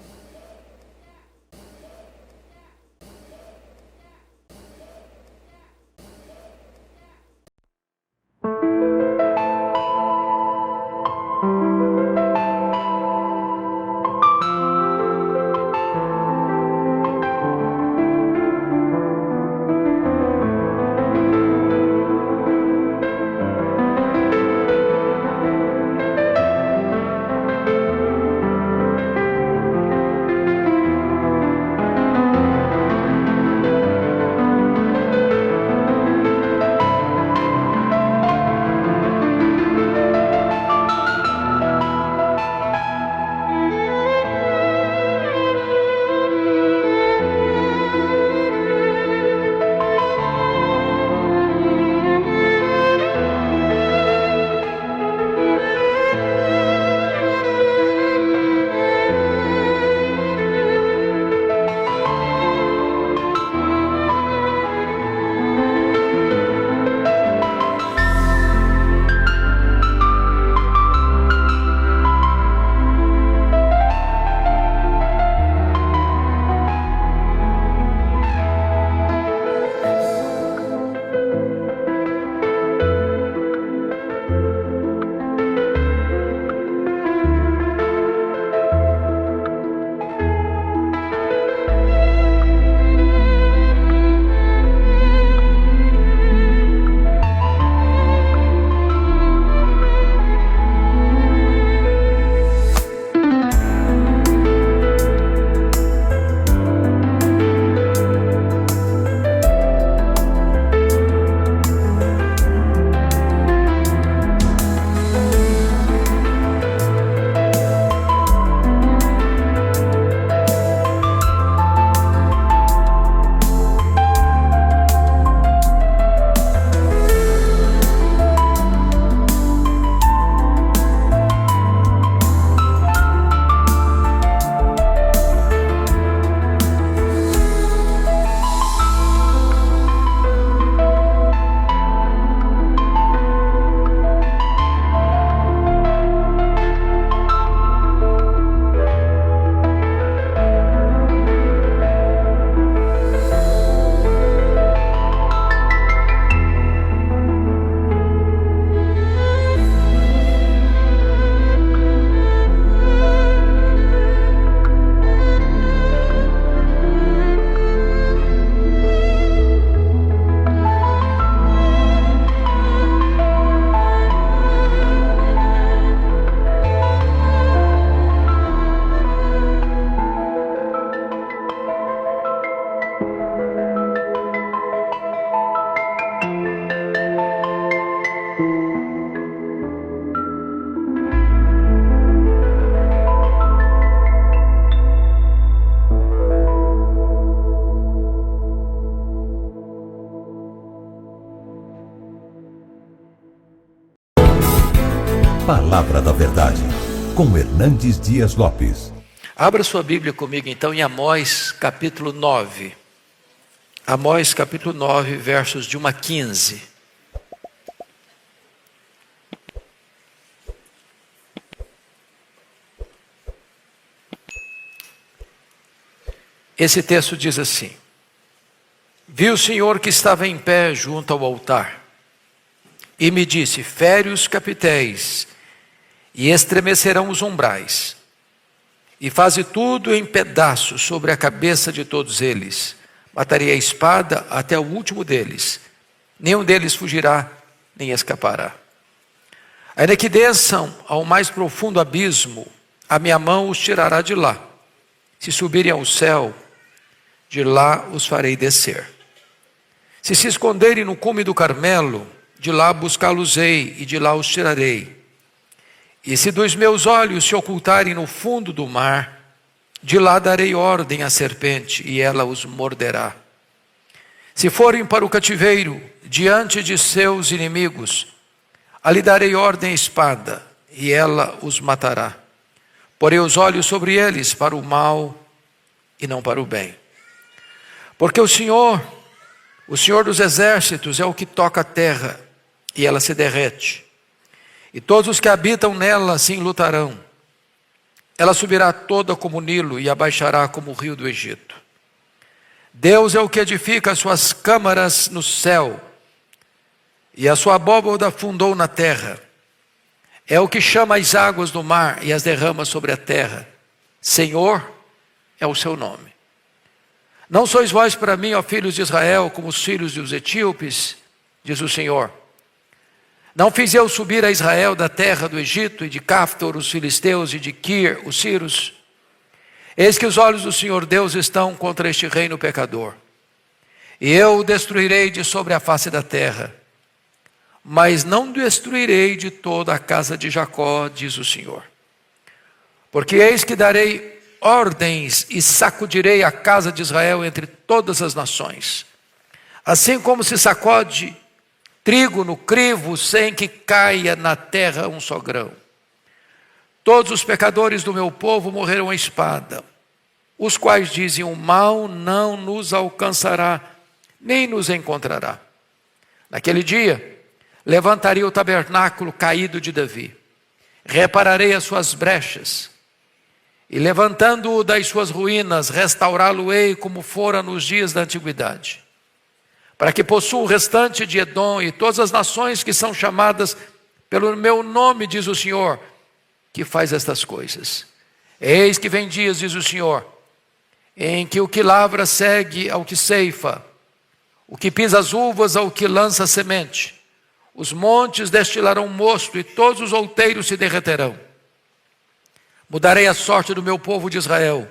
Palavra da Verdade, com Hernandes Dias Lopes. Abra sua Bíblia comigo então em Amós capítulo 9. Amós capítulo 9, versos de 1 a 15. Esse texto diz assim: Vi o Senhor que estava em pé junto ao altar, e me disse: fere os capitéis, e estremecerão os umbrais, e faze tudo em pedaços sobre a cabeça de todos eles. Matarei a espada até o último deles, nenhum deles fugirá, nem escapará. Ainda que desçam ao mais profundo abismo, a minha mão os tirará de lá. Se subirem ao céu, de lá os farei descer. Se esconderem no cume do Carmelo, de lá buscá-los-ei e de lá os tirarei. E se dos meus olhos se ocultarem no fundo do mar, de lá darei ordem à serpente e ela os morderá. Se forem para o cativeiro, diante de seus inimigos, ali darei ordem à espada e ela os matará. Porei os olhos sobre eles para o mal e não para o bem. Porque o Senhor dos exércitos é o que toca a terra e ela se derrete. E todos os que habitam nela se enlutarão. Ela subirá toda como o Nilo e abaixará como o rio do Egito. Deus é o que edifica as suas câmaras no céu, e a sua abóbada fundou na terra. É o que chama as águas do mar e as derrama sobre a terra. Senhor é o seu nome. Não sois vós para mim, ó filhos de Israel, como os filhos dos etíopes, diz o Senhor. Não fiz eu subir a Israel da terra do Egito, e de Caftor os filisteus, e de Quir os sírios? Eis que os olhos do Senhor Deus estão contra este reino pecador, e eu o destruirei de sobre a face da terra, mas não destruirei de toda a casa de Jacó, diz o Senhor. Porque eis que darei ordens e sacudirei a casa de Israel entre todas as nações, assim como se sacode trigo no crivo sem que caia na terra um só grão. Todos os pecadores do meu povo morrerão à espada, os quais dizem: o mal não nos alcançará, nem nos encontrará. Naquele dia, levantarei o tabernáculo caído de Davi, repararei as suas brechas, e levantando-o das suas ruínas, restaurá-lo-ei como fora nos dias da antiguidade, para que possua o restante de Edom e todas as nações que são chamadas pelo meu nome, diz o Senhor, que faz estas coisas. Eis que vem dias, diz o Senhor, em que o que lavra segue ao que ceifa, o que pisa as uvas ao que lança a semente. Os montes destilarão mosto e todos os outeiros se derreterão. Mudarei a sorte do meu povo de Israel.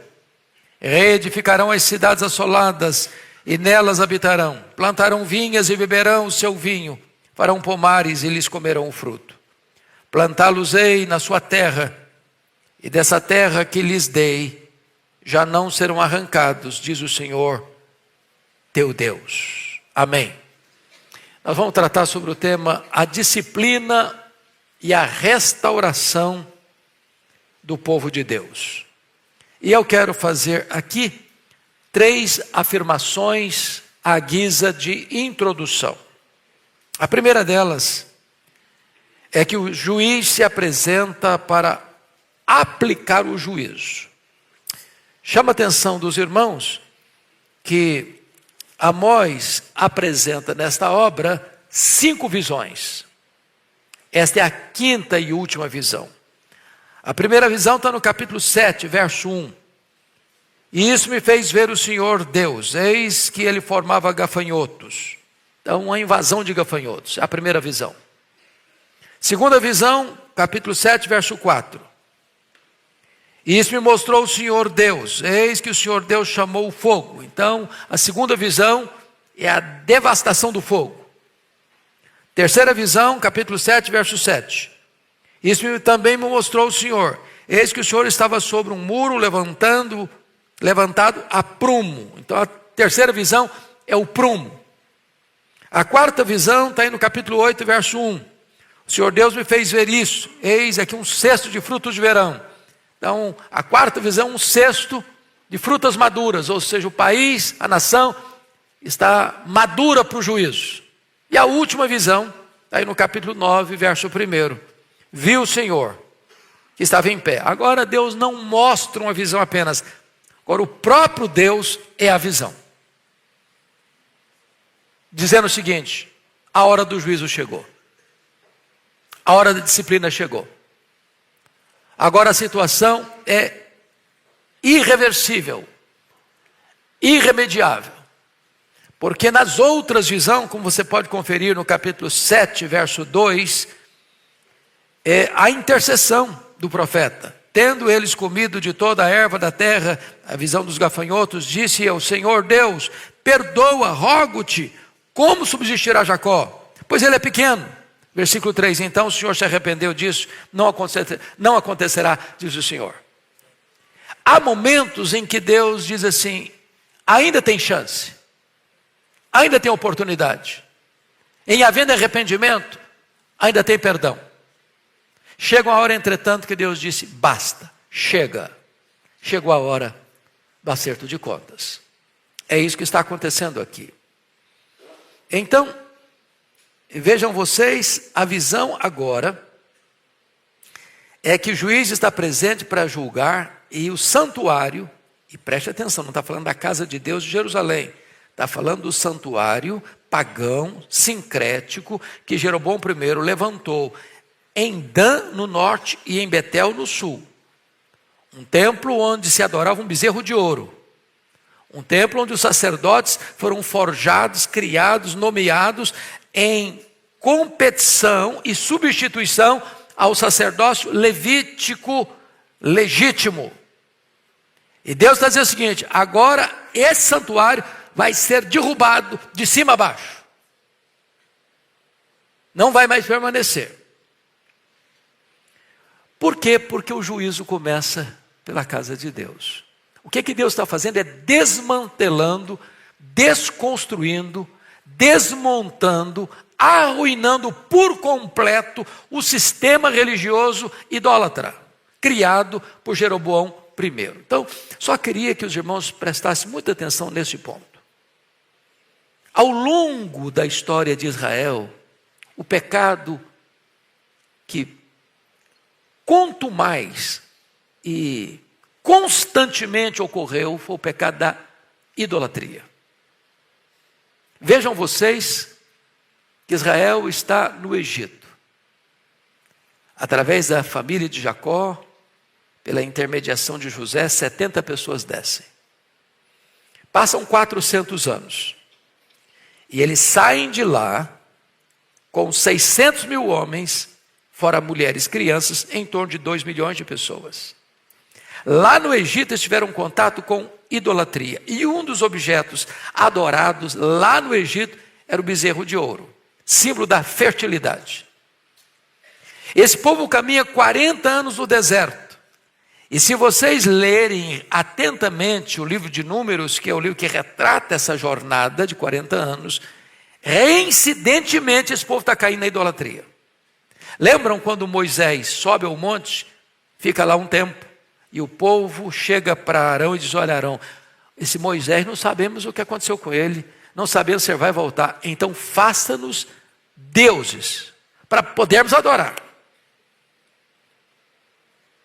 Reedificarão as cidades assoladas e nelas habitarão. Plantarão vinhas e beberão o seu vinho. Farão pomares e lhes comerão o fruto. Plantá-los-ei na sua terra, e dessa terra que lhes dei, já não serão arrancados, diz o Senhor teu Deus. Amém. Nós vamos tratar sobre o tema a disciplina e a restauração do povo de Deus. E eu quero fazer aqui 3 afirmações à guisa de introdução. A primeira delas é que o juiz se apresenta para aplicar o juízo. Chama a atenção dos irmãos que Amós apresenta nesta obra 5 visões. Esta é a 5ª e última visão. A primeira visão está no capítulo 7, verso 1. E isso me fez ver o Senhor Deus, eis que ele formava gafanhotos. Então, uma invasão de gafanhotos, é a primeira visão. Segunda visão, capítulo 7, verso 4. E isso me mostrou o Senhor Deus, eis que o Senhor Deus chamou o fogo. Então, a segunda visão é a devastação do fogo. Terceira visão, capítulo 7, verso 7. Isso também me mostrou o Senhor, eis que o Senhor estava sobre um muro levantado a prumo. Então, a terceira visão é o prumo. A quarta visão está aí no capítulo 8, verso 1. O O Senhor Deus me fez ver isso. Eis aqui um cesto de frutos de verão. Então, a quarta visão, um cesto de frutas maduras, ou seja, o país, a nação, está madura para o juízo. E a última visão, está aí no capítulo 9, verso 1. Viu o Senhor, que estava em pé. Agora Deus não mostra uma visão apenas. Agora o próprio Deus é a visão. Dizendo o seguinte: a hora do juízo chegou. A hora da disciplina chegou. Agora a situação é irreversível, irremediável. Porque nas outras visões, como você pode conferir no capítulo 7, verso 2, é a intercessão do profeta. Tendo eles comido de toda a erva da terra, a visão dos gafanhotos, disse ao Senhor Deus: perdoa, rogo-te, como subsistirá Jacó? Pois ele é pequeno. Versículo 3, então o Senhor se arrependeu disso, não acontecerá, diz o Senhor. Há momentos em que Deus diz assim: ainda tem chance, ainda tem oportunidade. Em havendo arrependimento, ainda tem perdão. Chega uma hora, entretanto, que Deus disse: basta, chega. Chegou a hora do acerto de contas. É isso que está acontecendo aqui. Então, vejam vocês, a visão agora é que o juiz está presente para julgar e o santuário, e preste atenção, não está falando da casa de Deus de Jerusalém, está falando do santuário pagão, sincrético, que Jeroboão I levantou em Dan no norte e em Betel no sul. Um templo onde se adorava um bezerro de ouro. Um templo onde os sacerdotes foram forjados, criados, nomeados em competição e substituição ao sacerdócio levítico legítimo. E Deus está dizendo o seguinte: agora esse santuário vai ser derrubado de cima a baixo. Não vai mais permanecer. Por quê? Porque o juízo começa pela casa de Deus. O que Deus está fazendo é desmantelando, desconstruindo, desmontando, arruinando por completo o sistema religioso idólatra, criado por Jeroboão I. Então, só queria que os irmãos prestassem muita atenção nesse ponto. Ao longo da história de Israel, o pecado que quanto mais e constantemente ocorreu foi o pecado da idolatria. Vejam vocês que Israel está no Egito. Através da família de Jacó, pela intermediação de José, 70 pessoas descem. Passam 400 anos. E eles saem de lá com 600 mil homens, fora mulheres e crianças, em torno de 2 milhões de pessoas. Lá no Egito eles tiveram contato com idolatria. E um dos objetos adorados lá no Egito era o bezerro de ouro, símbolo da fertilidade. Esse povo caminha 40 anos no deserto. E se vocês lerem atentamente o livro de Números, que é o livro que retrata essa jornada de 40 anos, reincidentemente esse povo está caindo na idolatria. Lembram quando Moisés sobe ao monte, fica lá um tempo, e o povo chega para Arão e diz: olha, Arão, esse Moisés não sabemos o que aconteceu com ele, não sabemos se ele vai voltar, então faça-nos deuses, para podermos adorar.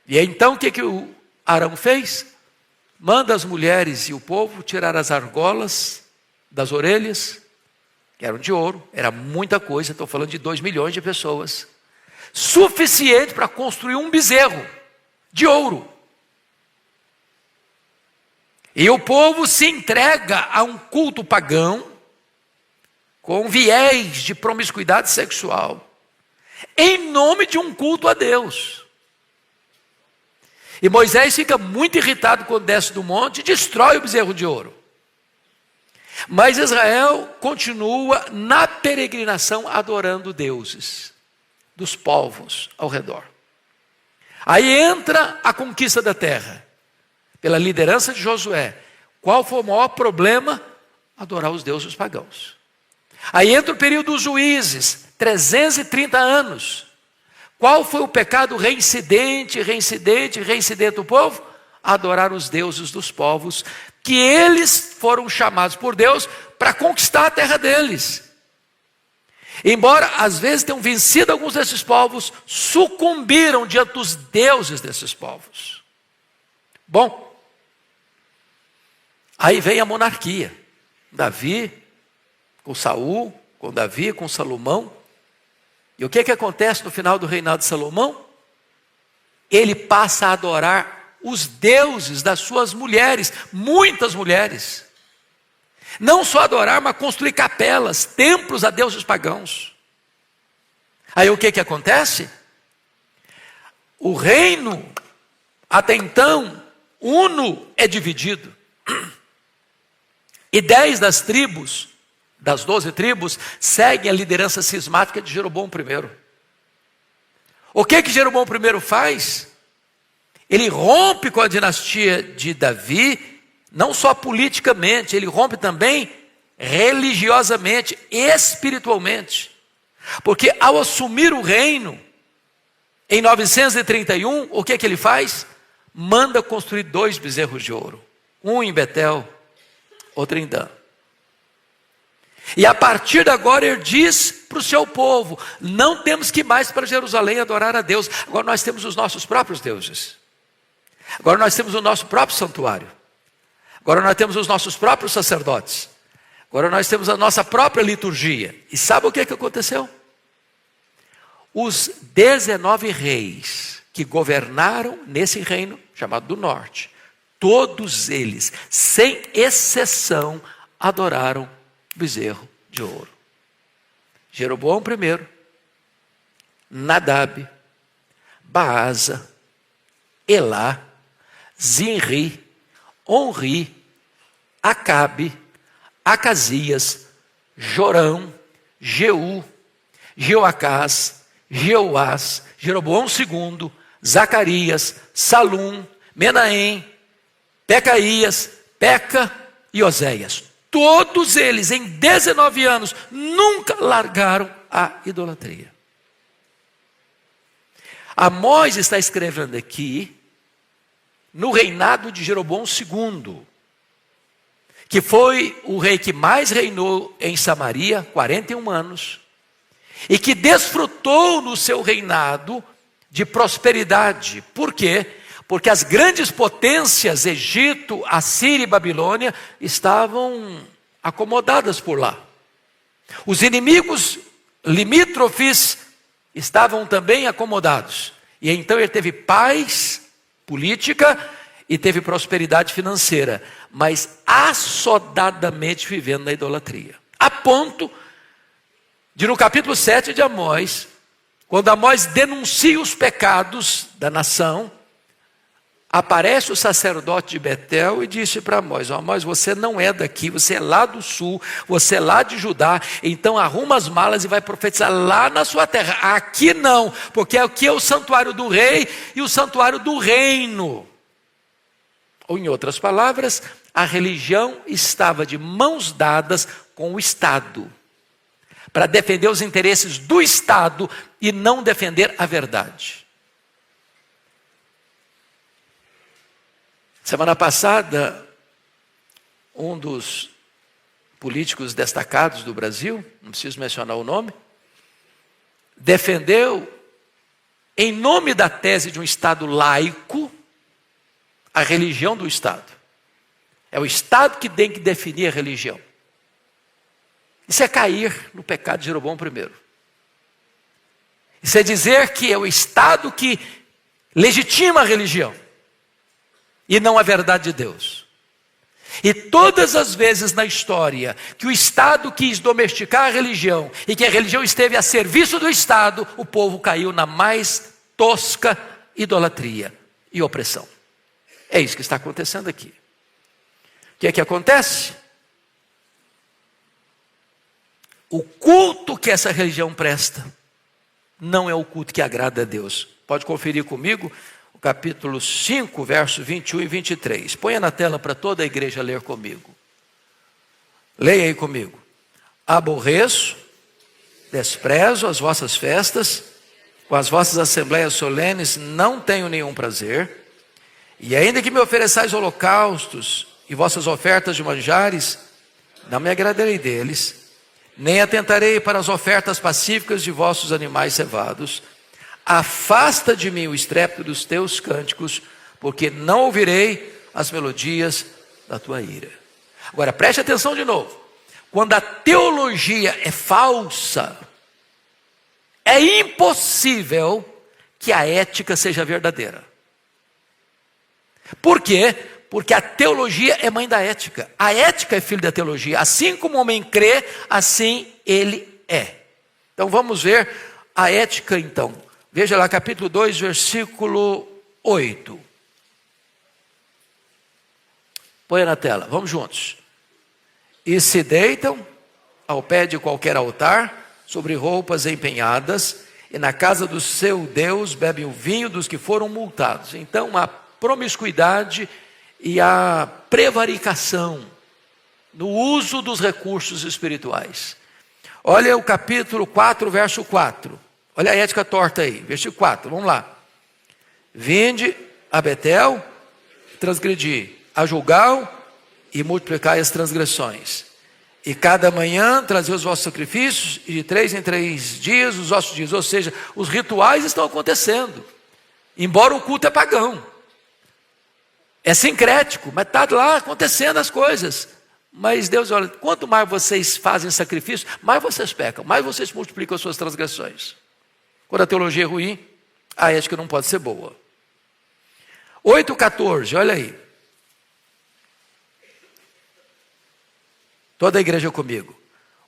E então o que o Arão fez? Manda as mulheres e o povo tirar as argolas das orelhas, que eram de ouro, era muita coisa, estou falando de 2 milhões de pessoas, suficiente para construir um bezerro de ouro. E o povo se entrega a um culto pagão, com viés de promiscuidade sexual, em nome de um culto a Deus. E Moisés fica muito irritado quando desce do monte e destrói o bezerro de ouro. Mas Israel continua na peregrinação adorando deuses dos povos ao redor. Aí entra a conquista da terra, pela liderança de Josué. Qual foi o maior problema? Adorar os deuses pagãos. Aí entra o período dos juízes, 330 anos, Qual foi o pecado reincidente do povo? Adorar os deuses dos povos, que eles foram chamados por Deus para conquistar a terra deles. Embora às vezes tenham vencido alguns desses povos, sucumbiram diante dos deuses desses povos. Bom, aí vem a monarquia. Davi com Saul, com Davi, com Salomão. E o que acontece no final do reinado de Salomão? Ele passa a adorar os deuses das suas mulheres, muitas mulheres. Não só adorar, mas construir capelas, templos a deuses pagãos. Aí o que acontece? O reino, até então, uno, é dividido. E 10 das tribos, das 12 tribos, seguem a liderança cismática de Jeroboão I. O que Jeroboão I faz? Ele rompe com a dinastia de Davi, não só politicamente, ele rompe também religiosamente, espiritualmente. Porque ao assumir o reino, em 931, o que ele faz? Manda construir 2 bezerros de ouro. Um em Betel, outro em Dan. E a partir de agora ele diz para o seu povo: não temos que ir mais para Jerusalém adorar a Deus. Agora nós temos os nossos próprios deuses. Agora nós temos o nosso próprio santuário. Agora nós temos os nossos próprios sacerdotes. Agora nós temos a nossa própria liturgia. E sabe o que aconteceu? Os 19 reis que governaram nesse reino chamado do norte, todos eles, sem exceção, adoraram bezerro de ouro. Jeroboão I, Nadab, Baasa, Elá, Zinri, Onri, Acabe, Acasias, Jorão, Jeú, Jeoacás, Jeoás, Jeroboão II, Zacarias, Salum, Menahem, Pecaías, Peca e Oséias. Todos eles, em 19 anos, nunca largaram a idolatria. Amós está escrevendo aqui no reinado de Jeroboão II, que foi o rei que mais reinou em Samaria, 41 anos, e que desfrutou no seu reinado de prosperidade. Por quê? Porque as grandes potências, Egito, Assíria e Babilônia, estavam acomodadas por lá. Os inimigos limítrofes estavam também acomodados. E então ele teve paz política e teve prosperidade financeira, mas assodadamente vivendo na idolatria. A ponto de, no capítulo 7 de Amós, quando Amós denuncia os pecados da nação, aparece o sacerdote de Betel e disse para Amós: Amós, você não é daqui, você é lá do sul, você é lá de Judá, então arruma as malas e vai profetizar lá na sua terra. Aqui não, porque aqui é o santuário do rei e o santuário do reino. Ou em outras palavras, a religião estava de mãos dadas com o Estado, para defender os interesses do Estado e não defender a verdade. Semana passada, um dos políticos destacados do Brasil, não preciso mencionar o nome, defendeu, em nome da tese de um Estado laico, a religião do Estado. É o Estado que tem que definir a religião. Isso é cair no pecado de Jeroboão I. Isso é dizer que é o Estado que legitima a religião e não a verdade de Deus. E todas as vezes na história que o Estado quis domesticar a religião e que a religião esteve a serviço do Estado, o povo caiu na mais tosca idolatria e opressão. É isso que está acontecendo aqui. O que é que acontece? O culto que essa religião presta não é o culto que agrada a Deus. Pode conferir comigo o capítulo 5, versos 21 e 23. Ponha na tela para toda a igreja ler comigo. Leia aí comigo. Aborreço, desprezo as vossas festas com as vossas assembleias solenes não tenho nenhum prazer, e ainda que me ofereçais holocaustos e vossas ofertas de manjares, não me agradarei deles, nem atentarei para as ofertas pacíficas de vossos animais cevados. Afasta de mim o estrépito dos teus cânticos, porque não ouvirei as melodias da tua ira. Agora preste atenção de novo. Quando a teologia é falsa, é impossível que a ética seja verdadeira. Por quê? Porque a teologia é mãe da ética. A ética é filho da teologia. Assim como o homem crê, assim ele é. Então vamos ver a ética então. Veja lá capítulo 2, versículo 8. Põe na tela, vamos juntos. E se deitam ao pé de qualquer altar, sobre roupas empenhadas, e na casa do seu Deus bebem o vinho dos que foram multados. Então a promiscuidade e a prevaricação no uso dos recursos espirituais. Olha o capítulo 4, verso 4. Olha a ética torta aí, versículo 4, vamos lá. Vinde a Betel, transgredi, a Gilgal e multiplicai as transgressões. E cada manhã trazei os vossos sacrifícios, e de 3 em 3 dias os vossos dias. Ou seja, os rituais estão acontecendo, embora o culto é pagão. É sincrético, mas está lá acontecendo as coisas. Mas Deus olha, quanto mais vocês fazem sacrifício, mais vocês pecam, mais vocês multiplicam as suas transgressões. Quando a teologia é ruim, a ética não pode ser boa. 8,14, olha aí. Toda a igreja comigo.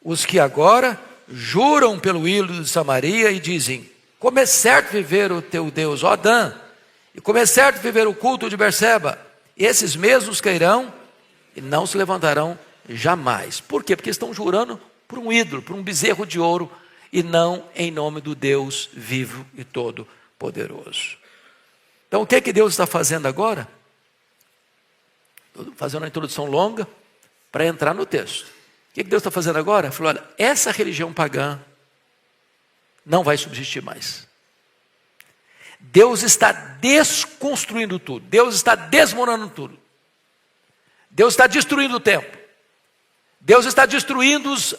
Os que agora juram pelo ídolo de Samaria e dizem, como é certo viver o teu Deus, ó Dan, e como é certo viver o culto de Berseba, esses mesmos cairão e não se levantarão jamais. Por quê? Porque estão jurando por um ídolo, por um bezerro de ouro, e não em nome do Deus vivo e todo-poderoso. Então o que é que Deus está fazendo agora? Estou fazendo uma introdução longa para entrar no texto. O que é que Deus está fazendo agora? Ele falou, olha, essa religião pagã não vai subsistir mais. Deus está desconstruindo tudo. Deus está desmoronando tudo. Deus está destruindo o templo. Deus está destruindo os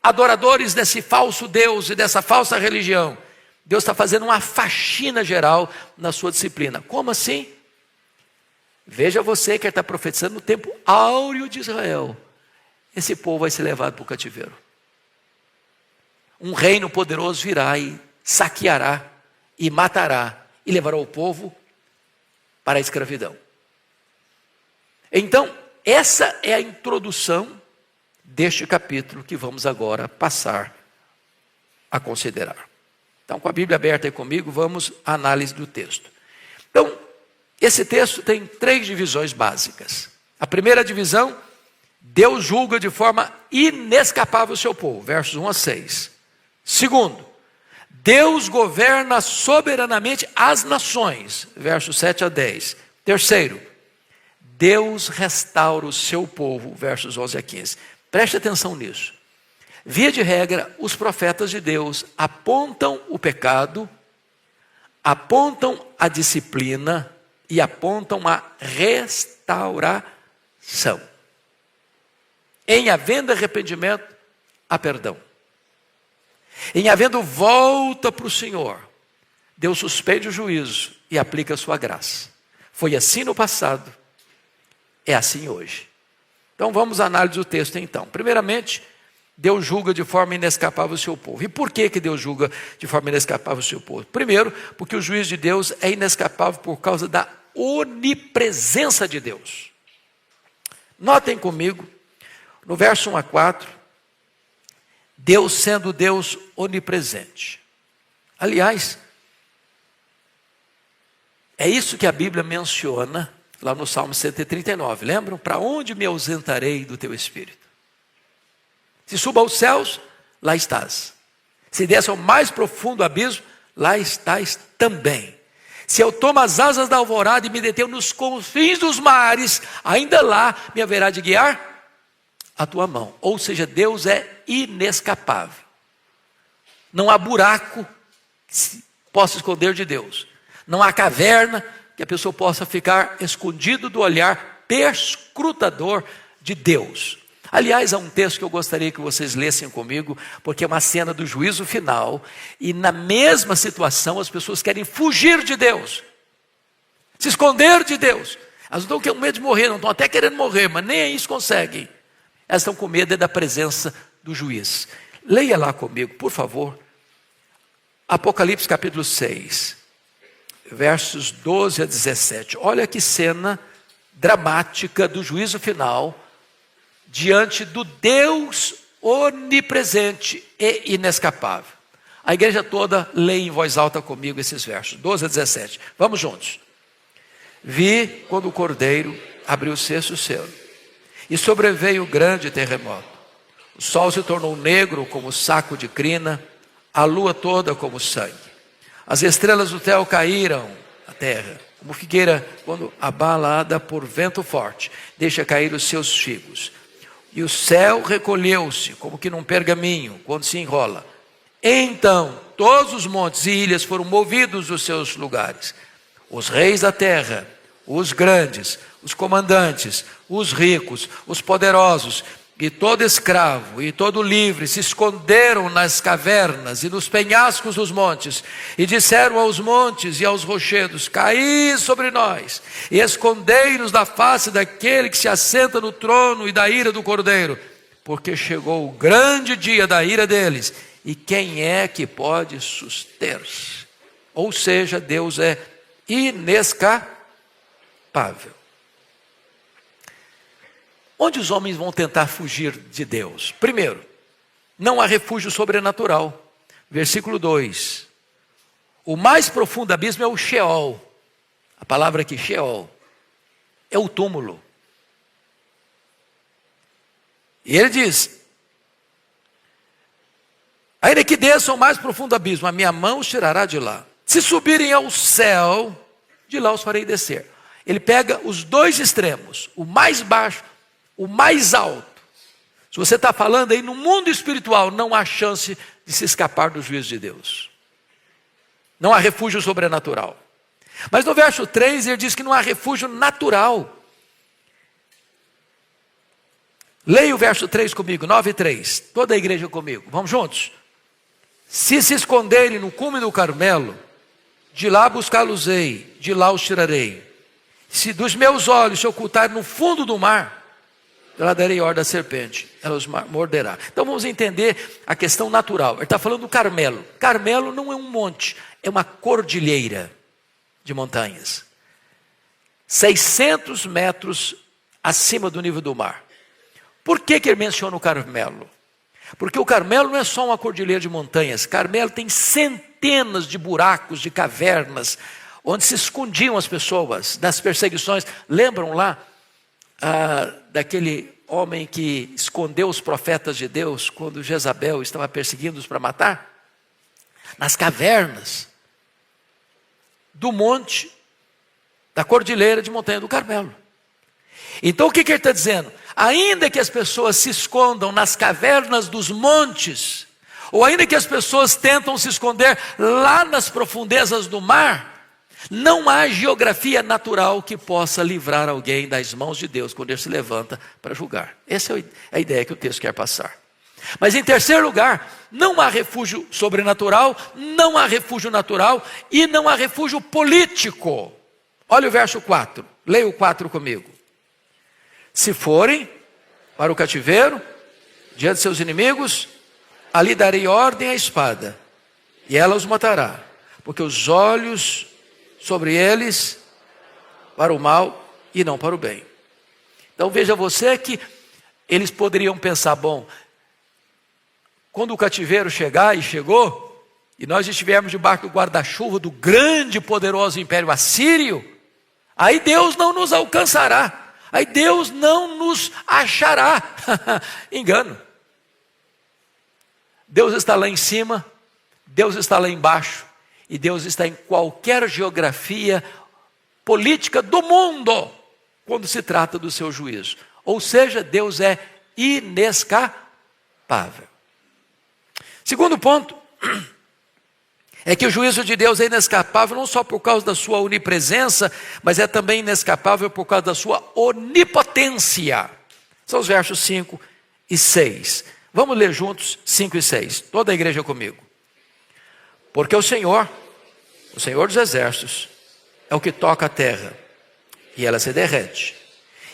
adoradores desse falso Deus e dessa falsa religião. Deus está fazendo uma faxina geral na sua disciplina. Como assim? Veja você que está profetizando no tempo áureo de Israel. Esse povo vai ser levado para o cativeiro. Um reino poderoso virá e saqueará e matará e levará o povo para a escravidão. Então, essa é a introdução deste capítulo que vamos agora passar a considerar. Então, com a Bíblia aberta aí comigo, vamos à análise do texto. Então, esse texto tem 3 divisões básicas. A primeira divisão, Deus julga de forma inescapável o seu povo, versos 1 a 6. Segundo, Deus governa soberanamente as nações, versos 7 a 10. Terceiro, Deus restaura o seu povo, versos 11 a 15. Preste atenção nisso. Via de regra, os profetas de Deus apontam o pecado, apontam a disciplina e apontam a restauração. Em havendo arrependimento, há perdão. Em havendo volta para o Senhor, Deus suspende o juízo e aplica a sua graça. Foi assim no passado, é assim hoje. Então vamos à análise do texto então. Primeiramente, Deus julga de forma inescapável o seu povo. E por que Deus julga de forma inescapável o seu povo? Primeiro, porque o juízo de Deus é inescapável por causa da onipresença de Deus. Notem comigo, no verso 1 a 4, Deus sendo Deus onipresente. Aliás, é isso que a Bíblia menciona lá no Salmo 139. Lembram? Para onde me ausentarei do teu Espírito? Se suba aos céus, lá estás. Se desce ao mais profundo abismo, lá estás também. Se eu tomo as asas da alvorada e me detenho nos confins dos mares, ainda lá me haverá de guiar a tua mão. Ou seja, Deus é inescapável. Não há buraco possa esconder de Deus. Não há caverna que a pessoa possa ficar escondido do olhar perscrutador de Deus. Aliás, há um texto que eu gostaria que vocês lessem comigo, porque é uma cena do juízo final, e na mesma situação as pessoas querem fugir de Deus, se esconder de Deus. Elas não estão com medo de morrer, não estão até querendo morrer, mas nem isso conseguem. Elas estão com medo da presença do juiz. Leia lá comigo, por favor, Apocalipse capítulo 6, versos 12 a 17. Olha que cena dramática do juízo final, diante do Deus onipresente e inescapável. A igreja toda lê em voz alta comigo esses versos, 12 a 17. Vamos juntos. Vi quando o cordeiro abriu o sexto selo, e sobreveio grande terremoto. O sol se tornou negro como saco de crina, a lua toda como sangue. As estrelas do céu caíram à terra, como figueira quando abalada por vento forte, deixa cair os seus figos. E o céu recolheu-se, como que num pergaminho, quando se enrola. Então, todos os montes e ilhas foram movidos dos seus lugares. Os reis da terra, os grandes, os comandantes, os ricos, os poderosos, e todo escravo e todo livre se esconderam nas cavernas e nos penhascos dos montes, e disseram aos montes e aos rochedos: caí sobre nós, e escondei-nos da face daquele que se assenta no trono e da ira do Cordeiro, porque chegou o grande dia da ira deles, e quem é que pode suster-se? Ou seja, Deus é inescapável. Onde os homens vão tentar fugir de Deus? Primeiro, não há refúgio sobrenatural. Versículo 2. O mais profundo abismo é o Sheol. A palavra aqui, Sheol, é o túmulo. E ele diz: ainda que desça o mais profundo abismo, a minha mão os tirará de lá. Se subirem ao céu, de lá os farei descer. Ele pega os dois extremos, o mais baixo, o mais alto. Se você está falando aí no mundo espiritual, não há chance de se escapar do juízo de Deus. Não há refúgio sobrenatural. Mas no verso 3 ele diz que não há refúgio natural. Leia o verso 3 comigo, 9:3. Toda a igreja comigo, vamos juntos? Se esconderem no cume do Carmelo, de lá buscá-los-ei, de lá os tirarei. Se dos meus olhos se ocultarem no fundo do mar, ela darei ordem à serpente, ela os morderá. Então vamos entender a questão natural. Ele está falando do Carmelo. Carmelo não é um monte, é uma cordilheira de montanhas. 600 metros acima do nível do mar. Por que ele menciona o Carmelo? Porque o Carmelo não é só uma cordilheira de montanhas. Carmelo tem centenas de buracos, de cavernas, onde se escondiam as pessoas das perseguições. Lembram lá daquele homem que escondeu os profetas de Deus quando Jezabel estava perseguindo-os para matar? Nas cavernas do monte, da cordilheira de montanha do Carmelo. Então o que ele está dizendo? Ainda que as pessoas se escondam nas cavernas dos montes, ou ainda que as pessoas tentam se esconder lá nas profundezas do mar, não há geografia natural que possa livrar alguém das mãos de Deus quando ele se levanta para julgar. Essa é a ideia que o texto quer passar. Mas em terceiro lugar, não há refúgio sobrenatural, não há refúgio natural e não há refúgio político. Olha o verso 4, leia o 4 comigo. Se forem para o cativeiro, diante de seus inimigos, ali darei ordem à espada, e ela os matará, porque os olhos sobre eles para o mal e não para o bem. Então veja você que eles poderiam pensar, bom, quando o cativeiro chegar, e chegou, e nós estivermos debaixo do guarda-chuva do grande e poderoso império assírio, aí Deus não nos alcançará, aí Deus não nos achará. Engano. Deus está lá em cima, Deus está lá embaixo, e Deus está em qualquer geografia política do mundo, quando se trata do seu juízo. Ou seja, Deus é inescapável. Segundo ponto, É que o juízo de Deus é inescapável não só por causa da sua onipresença, mas é também inescapável por causa da sua onipotência. São os versos 5 e 6. Vamos ler juntos 5 e 6. Toda a igreja comigo. Porque o Senhor dos exércitos, é o que toca a terra, e ela se derrete.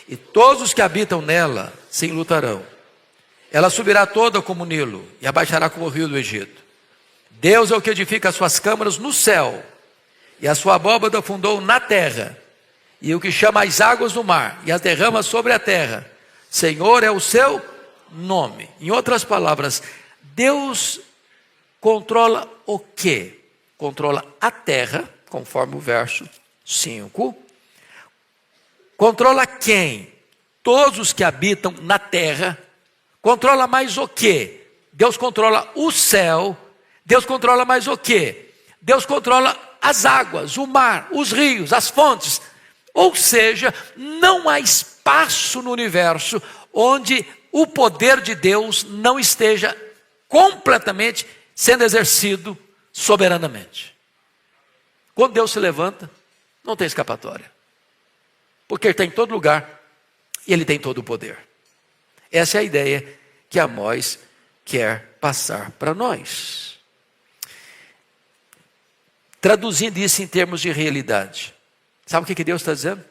E todos os que habitam nela se enlutarão. Ela subirá toda como o Nilo, e abaixará como o rio do Egito. Deus é o que edifica as suas câmaras no céu, e a sua abóbada fundou na terra, e o que chama as águas do mar, e as derrama sobre a terra. Senhor é o seu nome. Em outras palavras, Deus controla o quê? Controla a terra, conforme o verso 5. Controla quem? Todos os que habitam na terra. Controla mais o quê? Deus controla o céu. Deus controla mais o quê? Deus controla as águas, o mar, os rios, as fontes. Ou seja, não há espaço no universo onde o poder de Deus não esteja completamente sendo exercido soberanamente. Quando Deus se levanta, não tem escapatória. Porque Ele está em todo lugar e Ele tem todo o poder. Essa é a ideia que Amós quer passar para nós. Traduzindo isso em termos de realidade. Sabe o que Deus está dizendo?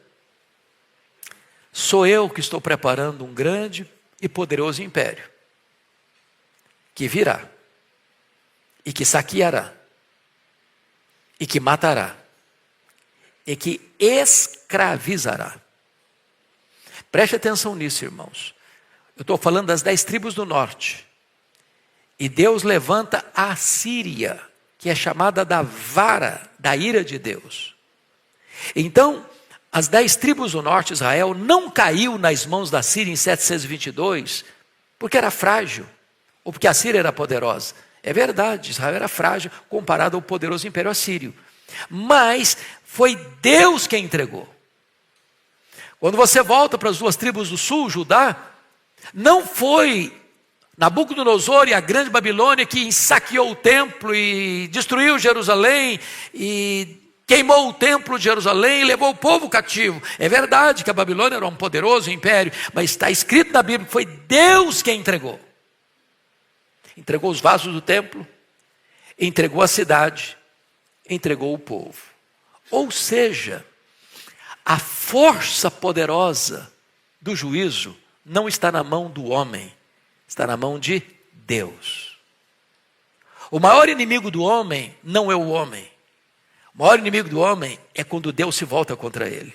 Sou eu que estou preparando um grande e poderoso império, que virá, e que saqueará, e que matará, e que escravizará. Preste atenção nisso, irmãos. Eu estou falando das 10 tribos do norte. E Deus levanta a Síria, que é chamada da vara da ira de Deus. Então, as 10 tribos do norte de Israel não caiu nas mãos da Síria em 722, porque era frágil, ou porque a Síria era poderosa. É verdade, Israel era frágil comparado ao poderoso império assírio. Mas foi Deus quem entregou. Quando você volta para as 2 tribos do sul, Judá, não foi Nabucodonosor e a grande Babilônia que saqueou o templo e destruiu Jerusalém e queimou o templo de Jerusalém e levou o povo cativo. É verdade que a Babilônia era um poderoso império, mas está escrito na Bíblia que foi Deus quem entregou. Entregou os vasos do templo, entregou a cidade, entregou o povo. Ou seja, a força poderosa do juízo não está na mão do homem, está na mão de Deus. O maior inimigo do homem não é o homem. O maior inimigo do homem é quando Deus se volta contra ele.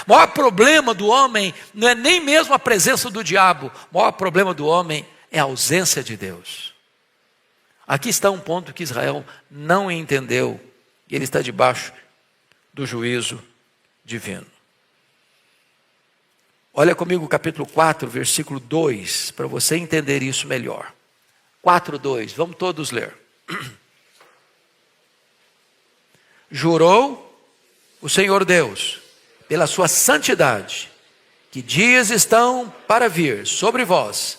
O maior problema do homem não é nem mesmo a presença do diabo. O maior problema do homem é a ausência de Deus. Aqui está um ponto que Israel não entendeu. Ele está debaixo do juízo divino. Olha comigo o capítulo 4, versículo 2, para você entender isso melhor. 4:2, vamos todos ler. Jurou o Senhor Deus, pela sua santidade, que dias estão para vir sobre vós,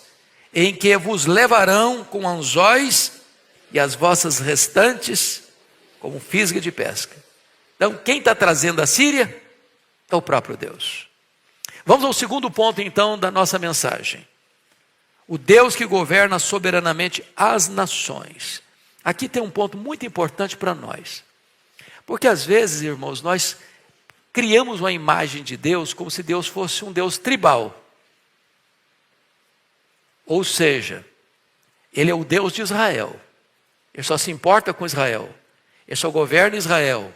em que vos levarão com anzóis e as vossas restantes como fisga de pesca. Então, quem está trazendo a Síria é o próprio Deus. Vamos ao segundo ponto, então, da nossa mensagem. O Deus que governa soberanamente as nações. Aqui tem um ponto muito importante para nós. Porque às vezes, irmãos, nós criamos uma imagem de Deus como se Deus fosse um Deus tribal. Ou seja, Ele é o Deus de Israel. Ele só se importa com Israel. Ele só governa Israel.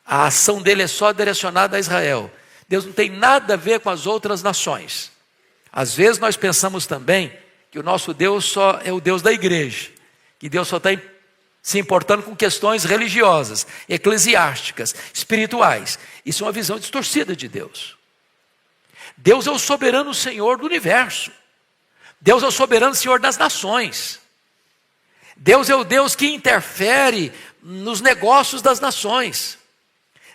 A ação dele é só direcionada a Israel. Deus não tem nada a ver com as outras nações. Às vezes nós pensamos também que o nosso Deus só é o Deus da igreja. Que Deus só está se importando com questões religiosas, eclesiásticas, espirituais. Isso é uma visão distorcida de Deus. Deus é o soberano Senhor do universo. Deus é o soberano Senhor das nações. Deus é o Deus que interfere nos negócios das nações.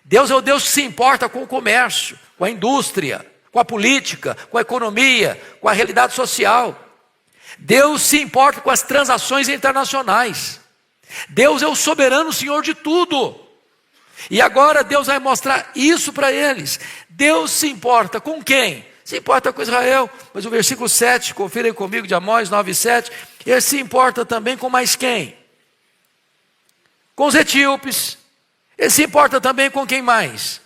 Deus é o Deus que se importa com o comércio, com a indústria, com a política, com a economia, com a realidade social. Deus se importa com as transações internacionais. Deus é o soberano Senhor de tudo. E agora Deus vai mostrar isso para eles. Deus se importa com quem? Se importa com Israel. Mas o versículo 7, confirem comigo, de Amós 9:7, ele se importa também com mais quem? Com os etíopes. Ele se importa também com quem mais?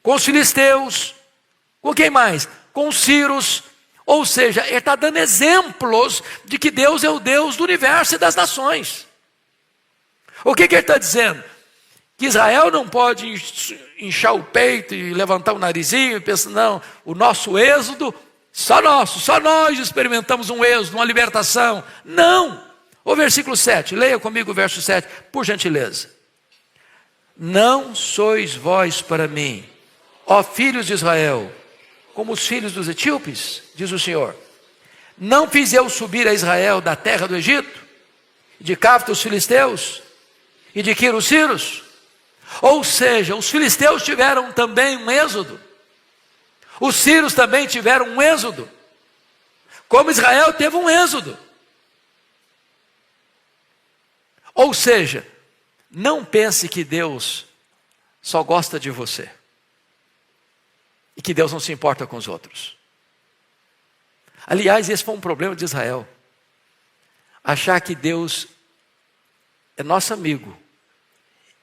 Com os filisteus. Com quem mais? Com os sírios. Ou seja, ele está dando exemplos de que Deus é o Deus do universo e das nações. O que ele está dizendo? Que Israel não pode inchar o peito e levantar o narizinho e pensar, não, o nosso êxodo, só nós experimentamos um êxodo, uma libertação. Não! O versículo 7, leia comigo o verso 7, por gentileza. Não sois vós para mim, ó filhos de Israel, como os filhos dos etíopes, diz o Senhor. Não fiz eu subir a Israel da terra do Egito, de Cáfita os filisteus, e de Quiro os sírios? Ou seja, os filisteus tiveram também um êxodo. Os sírios também tiveram um êxodo. Como Israel teve um êxodo. Ou seja, não pense que Deus só gosta de você. E que Deus não se importa com os outros. Aliás, esse foi um problema de Israel. Achar que Deus é nosso amigo.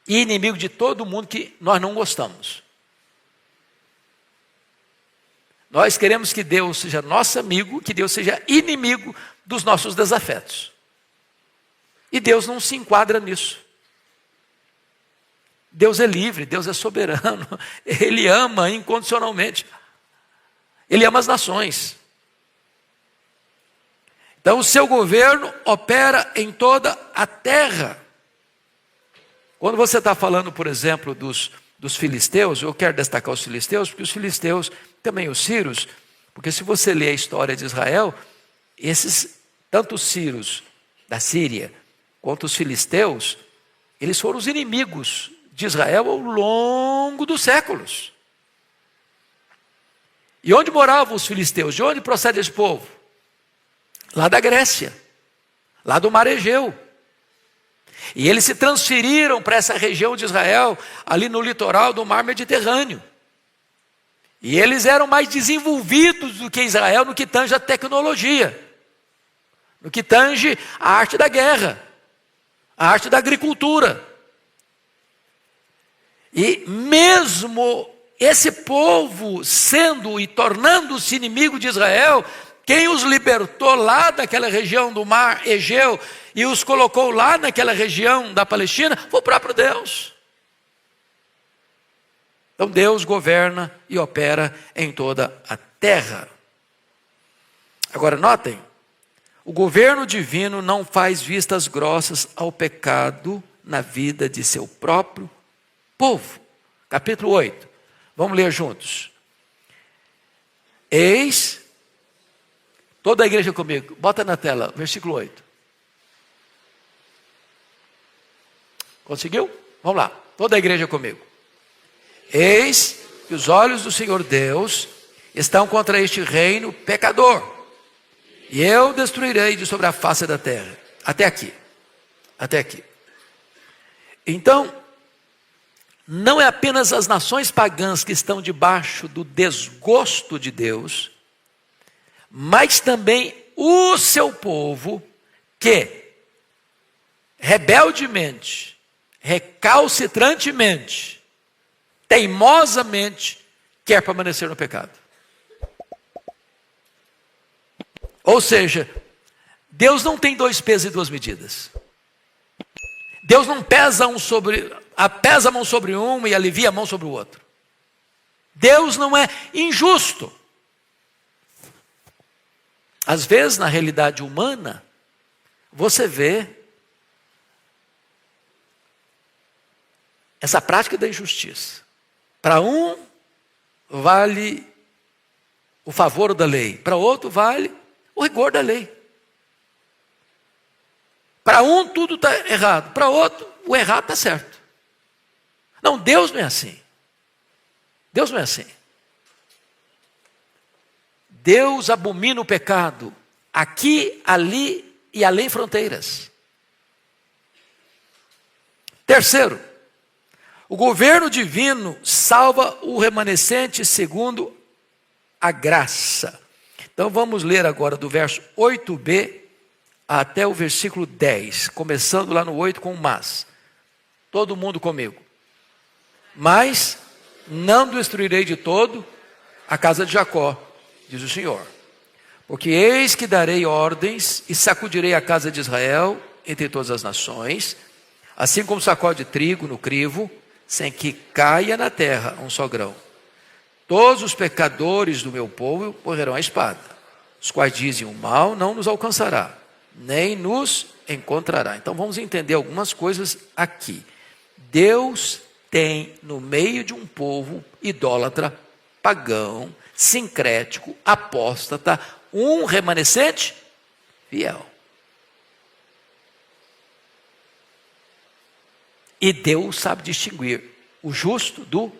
E inimigo de todo mundo que nós não gostamos. Nós queremos que Deus seja nosso amigo, que Deus seja inimigo dos nossos desafetos. E Deus não se enquadra nisso. Deus é livre, Deus é soberano, Ele ama incondicionalmente. Ele ama as nações. Então o seu governo opera em toda a terra. Quando você está falando, por exemplo, dos filisteus, eu quero destacar os filisteus, porque os filisteus, também os sírios, porque se você ler a história de Israel, tanto os sírios da Síria, quanto os filisteus, eles foram os inimigos de Israel ao longo dos séculos. E onde moravam os filisteus? De onde procede esse povo? Lá da Grécia, lá do Mar Egeu. E eles se transferiram para essa região de Israel, ali no litoral do Mar Mediterrâneo. E eles eram mais desenvolvidos do que Israel no que tange a tecnologia, no que tange a arte da guerra, a arte da agricultura. E mesmo esse povo sendo e tornando-se inimigo de Israel, quem os libertou lá daquela região do Mar Egeu e os colocou lá naquela região da Palestina foi o próprio Deus. Então Deus governa e opera em toda a terra. Agora notem, o governo divino não faz vistas grossas ao pecado na vida de seu próprio povo. Capítulo 8, vamos ler juntos. Eis, toda a igreja comigo, bota na tela, versículo 8. Conseguiu? Vamos lá, toda a igreja comigo. Eis que os olhos do Senhor Deus estão contra este reino pecador, e eu destruirei de sobre a face da terra. Até aqui. Até aqui. Então, não é apenas as nações pagãs que estão debaixo do desgosto de Deus, mas também o seu povo que rebeldemente, recalcitrantemente, teimosamente quer permanecer no pecado. Ou seja, Deus não tem dois pesos e duas medidas. Deus não pesa pesa a mão sobre um e alivia a mão sobre o outro. Deus não é injusto. Às vezes, na realidade humana, você vê essa prática da injustiça. Para um, vale o favor da lei. Para outro, vale o rigor da lei. Para um, tudo está errado. Para outro, o errado está certo. Não, Deus não é assim. Deus não é assim. Deus abomina o pecado aqui, ali e além fronteiras. Terceiro, o governo divino salva o remanescente segundo a graça. Então vamos ler agora do verso 8b até o versículo 10, começando lá no 8 com o mas. Todo mundo comigo. Mas não destruirei de todo a casa de Jacó, diz o Senhor. Porque eis que darei ordens e sacudirei a casa de Israel entre todas as nações, assim como sacode trigo no crivo, sem que caia na terra um só grão. Todos os pecadores do meu povo morrerão à espada, os quais dizem: o mal não nos alcançará, nem nos encontrará. Então vamos entender algumas coisas aqui. Deus tem no meio de um povo idólatra, pagão, sincrético, apóstata, um remanescente fiel. E Deus sabe distinguir o justo do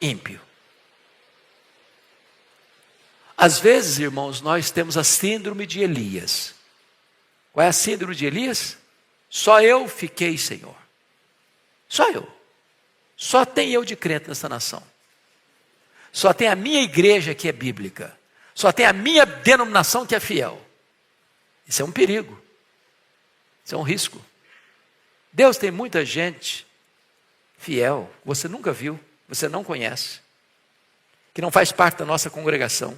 ímpio. Às vezes, irmãos, nós temos a síndrome de Elias. Qual é a síndrome de Elias? Só eu fiquei, Senhor. Só eu. Só tem eu de crente nessa nação. Só tem a minha igreja que é bíblica. Só tem a minha denominação que é fiel. Isso é um perigo. Isso é um risco. Deus tem muita gente fiel, você nunca viu, você não conhece, que não faz parte da nossa congregação,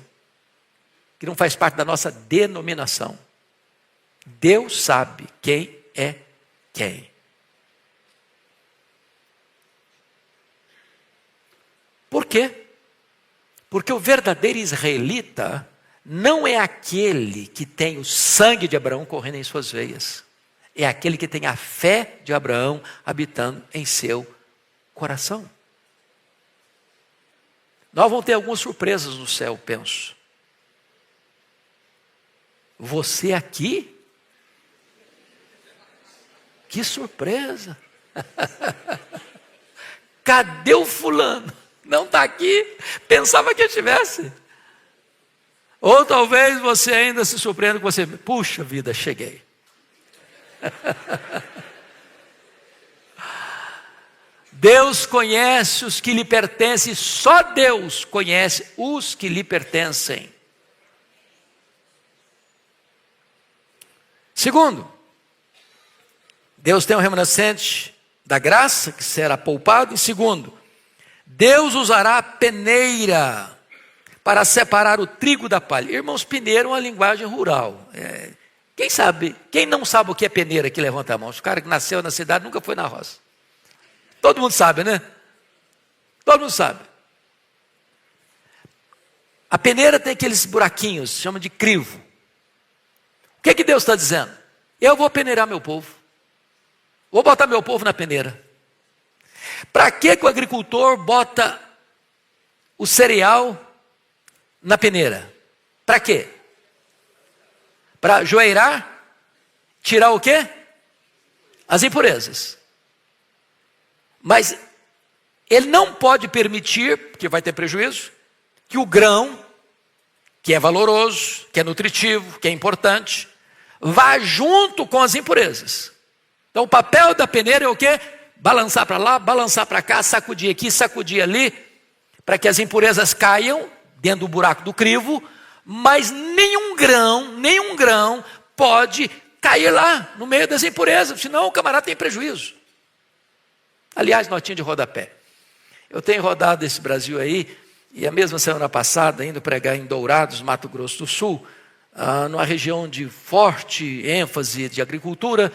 que não faz parte da nossa denominação. Deus sabe quem é quem. Por quê? Porque o verdadeiro israelita não é aquele que tem o sangue de Abraão correndo em suas veias. É aquele que tem a fé de Abraão habitando em seu coração. Nós vamos ter algumas surpresas no céu, penso. Você aqui? Que surpresa! Cadê o fulano? Não está aqui? Pensava que estivesse. Ou talvez você ainda se surpreenda com você. Puxa vida, cheguei. Deus conhece os que lhe pertencem, só Deus conhece os que lhe pertencem. Segundo, Deus tem um remanescente da graça que será poupado. E segundo, Deus usará a peneira para separar o trigo da palha. Irmãos, peneira é uma linguagem rural. Quem não sabe o que é peneira aqui, levanta a mão. O cara que nasceu na cidade nunca foi na roça. Todo mundo sabe, né? Todo mundo sabe. A peneira tem aqueles buraquinhos, se chama de crivo. O que Deus está dizendo? Eu vou peneirar meu povo. Vou botar meu povo na peneira. Para que o agricultor bota o cereal na peneira? Para quê? Para joeirar, tirar o quê? As impurezas. Mas ele não pode permitir, porque vai ter prejuízo, que o grão, que é valoroso, que é nutritivo, que é importante, vá junto com as impurezas. Então o papel da peneira é o quê? Balançar para lá, balançar para cá, sacudir aqui, sacudir ali, para que as impurezas caiam dentro do buraco do crivo, mas nenhum grão pode cair lá no meio das impurezas, senão o camarada tem prejuízo. Aliás, notinha de rodapé. Eu tenho rodado esse Brasil aí, e a mesma semana passada, indo pregar em Dourados, Mato Grosso do Sul, numa região de forte ênfase de agricultura,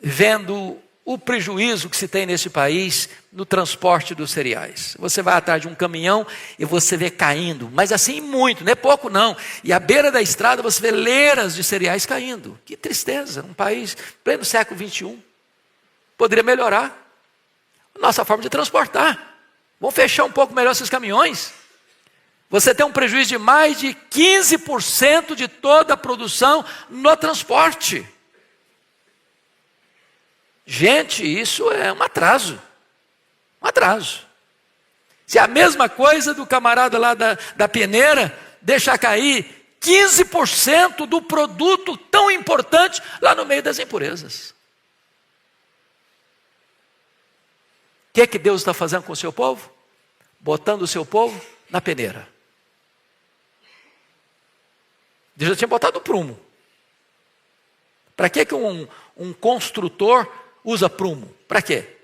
vendo o prejuízo que se tem nesse país no transporte dos cereais. Você vai atrás de um caminhão e você vê caindo, mas assim muito, não é pouco não. E à beira da estrada você vê leiras de cereais caindo. Que tristeza, um país pleno século XXI. Poderia melhorar nossa forma de transportar. Vamos fechar um pouco melhor esses caminhões. Você tem um prejuízo de mais de 15% de toda a produção no transporte. Gente, isso é um atraso. Um atraso. Se é a mesma coisa do camarada lá da peneira deixar cair 15% do produto tão importante lá no meio das impurezas. que Deus está fazendo com o seu povo? Botando o seu povo na peneira. Deus já tinha botado o prumo. Para que um construtor usa prumo? Para quê?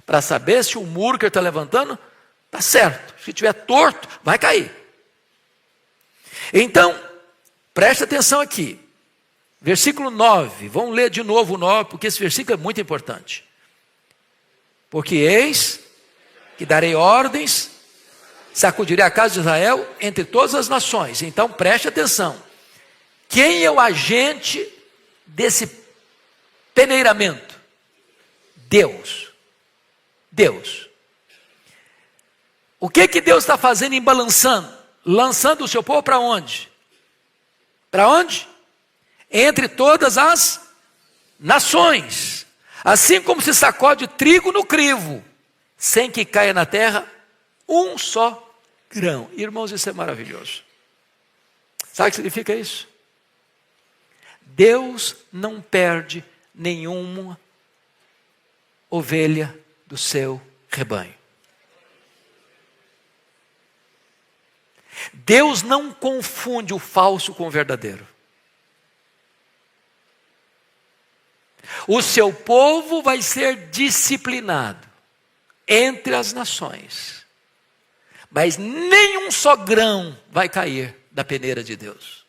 Para saber se o muro que ele está levantando está certo. Se estiver torto, vai cair. Então, preste atenção aqui. Versículo 9. Vamos ler de novo o 9, porque esse versículo é muito importante. Porque eis que darei ordens, sacudirei a casa de Israel entre todas as nações. Então, preste atenção. Quem é o agente desse peneiramento? Deus. Deus. O que Deus está fazendo em balançando? Lançando o seu povo para onde? Para onde? Entre todas as nações. Assim como se sacode trigo no crivo, sem que caia na terra um só grão. Irmãos, isso é maravilhoso. Sabe o que significa isso? Deus não perde nenhuma ovelha do seu rebanho. Deus não confunde o falso com o verdadeiro. O seu povo vai ser disciplinado entre as nações, mas nenhum só grão vai cair da peneira de Deus.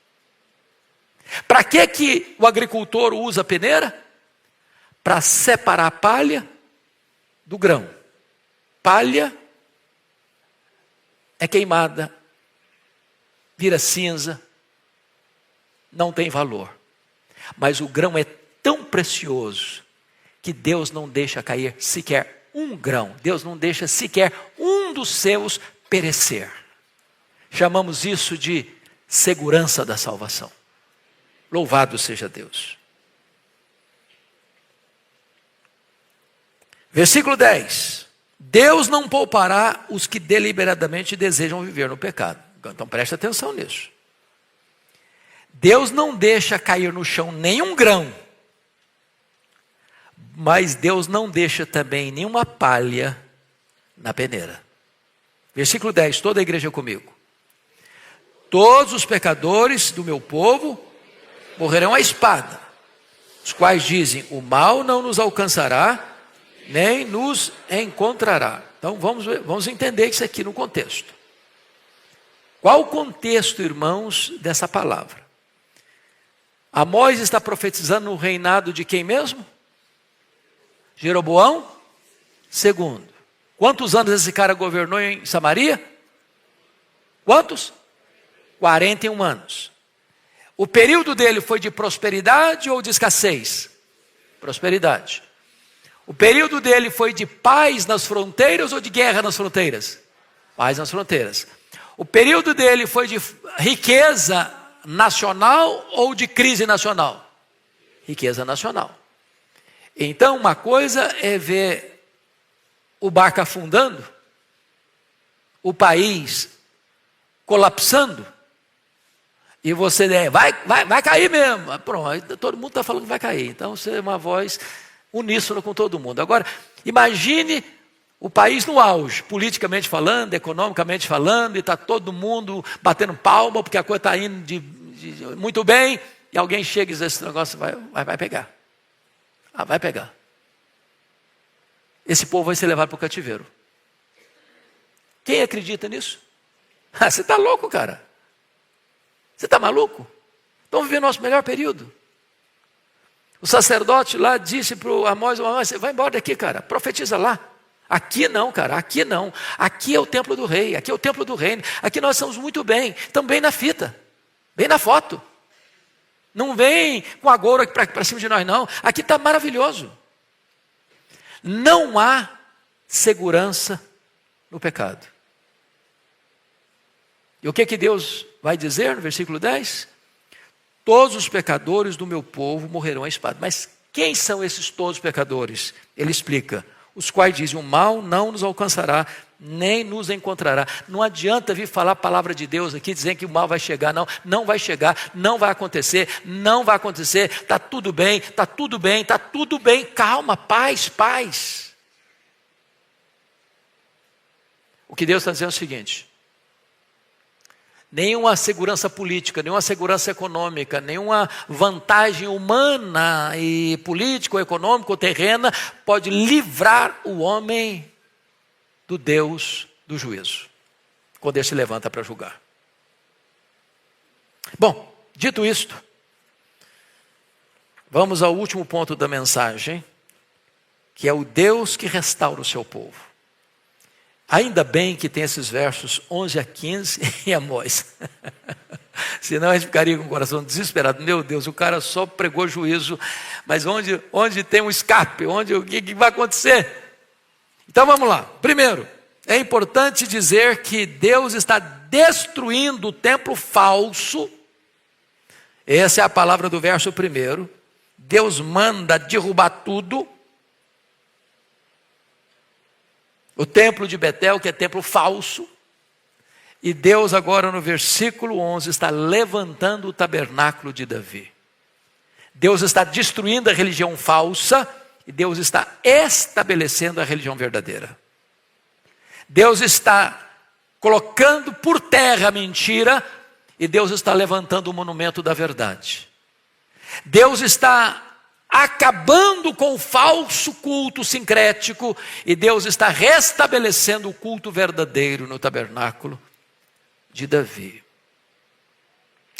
Para que o agricultor usa a peneira? Para separar a palha do grão. Palha é queimada, vira cinza, não tem valor. Mas o grão é tão precioso que Deus não deixa cair sequer um grão. Deus não deixa sequer um dos seus perecer. Chamamos isso de segurança da salvação. Louvado seja Deus. Versículo 10. Deus não poupará os que deliberadamente desejam viver no pecado. Então preste atenção nisso. Deus não deixa cair no chão nenhum grão, mas Deus não deixa também nenhuma palha na peneira. Versículo 10, toda a igreja comigo. Todos os pecadores do meu povo morrerão à espada, os quais dizem, o mal não nos alcançará, nem nos encontrará. Então vamos entender isso aqui no contexto. Qual o contexto, irmãos, dessa palavra? Amós está profetizando no reinado de quem mesmo? Jeroboão II. Quantos anos esse cara governou em Samaria? Quantos? 41 anos. O período dele foi de prosperidade ou de escassez? Prosperidade. O período dele foi de paz nas fronteiras ou de guerra nas fronteiras? Paz nas fronteiras. O período dele foi de riqueza nacional ou de crise nacional? Riqueza nacional. Então, uma coisa é ver o barco afundando, o país colapsando, e você vai cair mesmo. Pronto, todo mundo está falando que vai cair. Então, você é uma voz uníssona com todo mundo. Agora, imagine o país no auge, politicamente falando, economicamente falando, e está todo mundo batendo palma, porque a coisa está indo muito bem, e alguém chega e diz, esse negócio vai pegar. Vai pegar. Esse povo vai ser levado para o cativeiro. Quem acredita nisso? Você está louco, cara. Você está maluco? Estamos vivendo nosso melhor período. O sacerdote lá disse para o Amós, você vai embora daqui, cara, profetiza lá. Aqui não, cara, aqui não. Aqui é o templo do rei, aqui é o templo do reino. Aqui nós estamos muito bem, estamos bem na fita, bem na foto. Não vem com a goura para cima de nós, não. Aqui está maravilhoso. Não há segurança no pecado. E o que Deus vai dizer no versículo 10? Todos os pecadores do meu povo morrerão à espada. Mas quem são esses todos os pecadores? Ele explica. Os quais dizem, o mal não nos alcançará, nem nos encontrará. Não adianta vir falar a palavra de Deus aqui, dizendo que o mal vai chegar. Não vai chegar, não vai acontecer, está tudo bem, está tudo bem, está tudo bem. Calma, paz. O que Deus está dizendo é o seguinte: nenhuma segurança política, nenhuma segurança econômica, nenhuma vantagem humana e política, ou econômica ou terrena pode livrar o homem do Deus do juízo, quando ele se levanta para julgar. Bom, dito isto, vamos ao último ponto da mensagem, que é o Deus que restaura o seu povo. Ainda bem que tem esses versos 11 a 15 em Amós. Senão a gente ficaria com o coração desesperado. Meu Deus, o cara só pregou juízo, mas onde tem um escape? O que vai acontecer? Então vamos lá. Primeiro, é importante dizer que Deus está destruindo o templo falso. Essa é a palavra do verso 1. Deus manda derrubar tudo. O templo de Betel, que é templo falso. E Deus agora no versículo 11 está levantando o tabernáculo de Davi. Deus está destruindo a religião falsa e Deus está estabelecendo a religião verdadeira. Deus está colocando por terra a mentira e Deus está levantando o monumento da verdade. Deus está acabando com o falso culto sincrético e Deus está restabelecendo o culto verdadeiro no tabernáculo de Davi.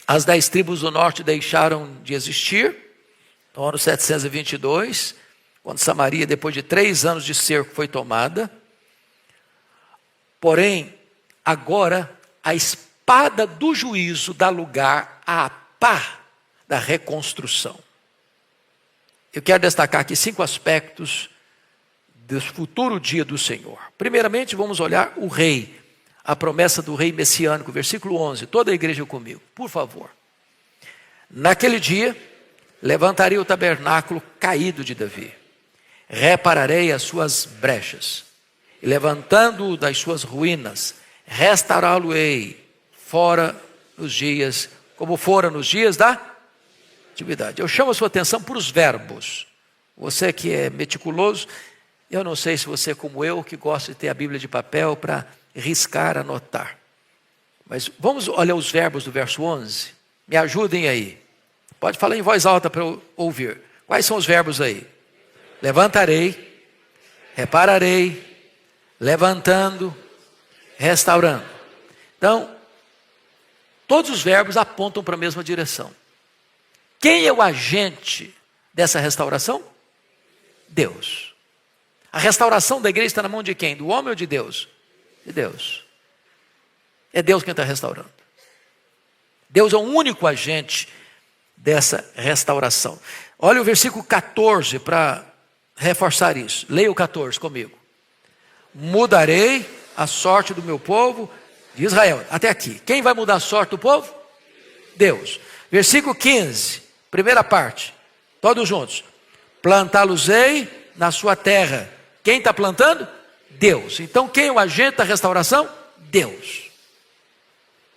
As 10 tribos do norte deixaram de existir no ano 722, quando Samaria, depois de 3 anos de cerco, foi tomada. Porém, agora a espada do juízo dá lugar à pá da reconstrução. Eu quero destacar aqui 5 aspectos do futuro dia do Senhor. Primeiramente, vamos olhar o rei, a promessa do rei messiânico, versículo 11. Toda a igreja comigo, por favor. Naquele dia, levantarei o tabernáculo caído de Davi, repararei as suas brechas, e levantando-o das suas ruínas, restaurá-lo-ei fora nos dias, como fora nos dias da atividade. Eu chamo a sua atenção para os verbos. Você que é meticuloso, eu não sei se você é como eu, que gosta de ter a Bíblia de papel para riscar, anotar. Mas vamos olhar os verbos do verso 11. Me ajudem aí. Pode falar em voz alta para eu ouvir. Quais são os verbos aí? Levantarei, repararei, levantando, restaurando. Então, todos os verbos apontam para a mesma direção. Quem é o agente dessa restauração? Deus. A restauração da igreja está na mão de quem? Do homem ou de Deus? De Deus. É Deus quem está restaurando. Deus é o único agente dessa restauração. Olha o versículo 14 para reforçar isso. Leia o 14 comigo. Mudarei a sorte do meu povo de Israel. Até aqui. Quem vai mudar a sorte do povo? Deus. Versículo 15. Primeira parte, todos juntos. Plantá-los-ei na sua terra. Quem está plantando? Deus. Então quem é o agente da restauração? Deus.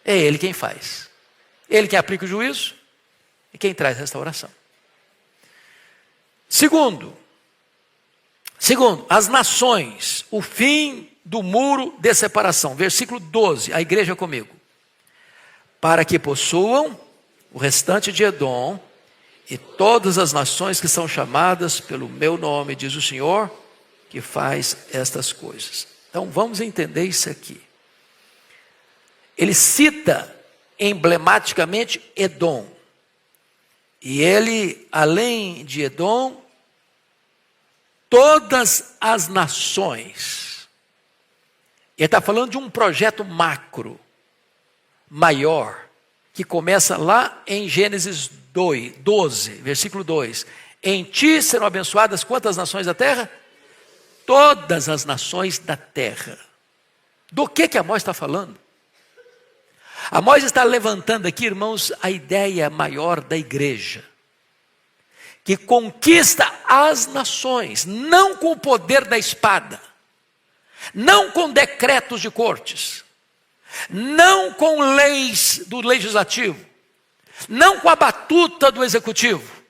É Ele quem faz. Ele quem aplica o juízo e quem traz restauração. Segundo, as nações, o fim do muro de separação. Versículo 12, a igreja comigo. Para que possuam o restante de Edom e todas as nações que são chamadas pelo meu nome, diz o Senhor, que faz estas coisas. Então vamos entender isso aqui. Ele cita emblematicamente Edom. E ele, além de Edom, todas as nações. Ele está falando de um projeto macro, maior, que começa lá em Gênesis 12, versículo 2. Em ti serão abençoadas quantas nações da terra? Todas as nações da terra. Do que Amós está falando? Amós está levantando aqui, irmãos, a ideia maior da igreja, que conquista as nações, não com o poder da espada, não com decretos de cortes, não com leis do legislativo, não com a batuta do executivo.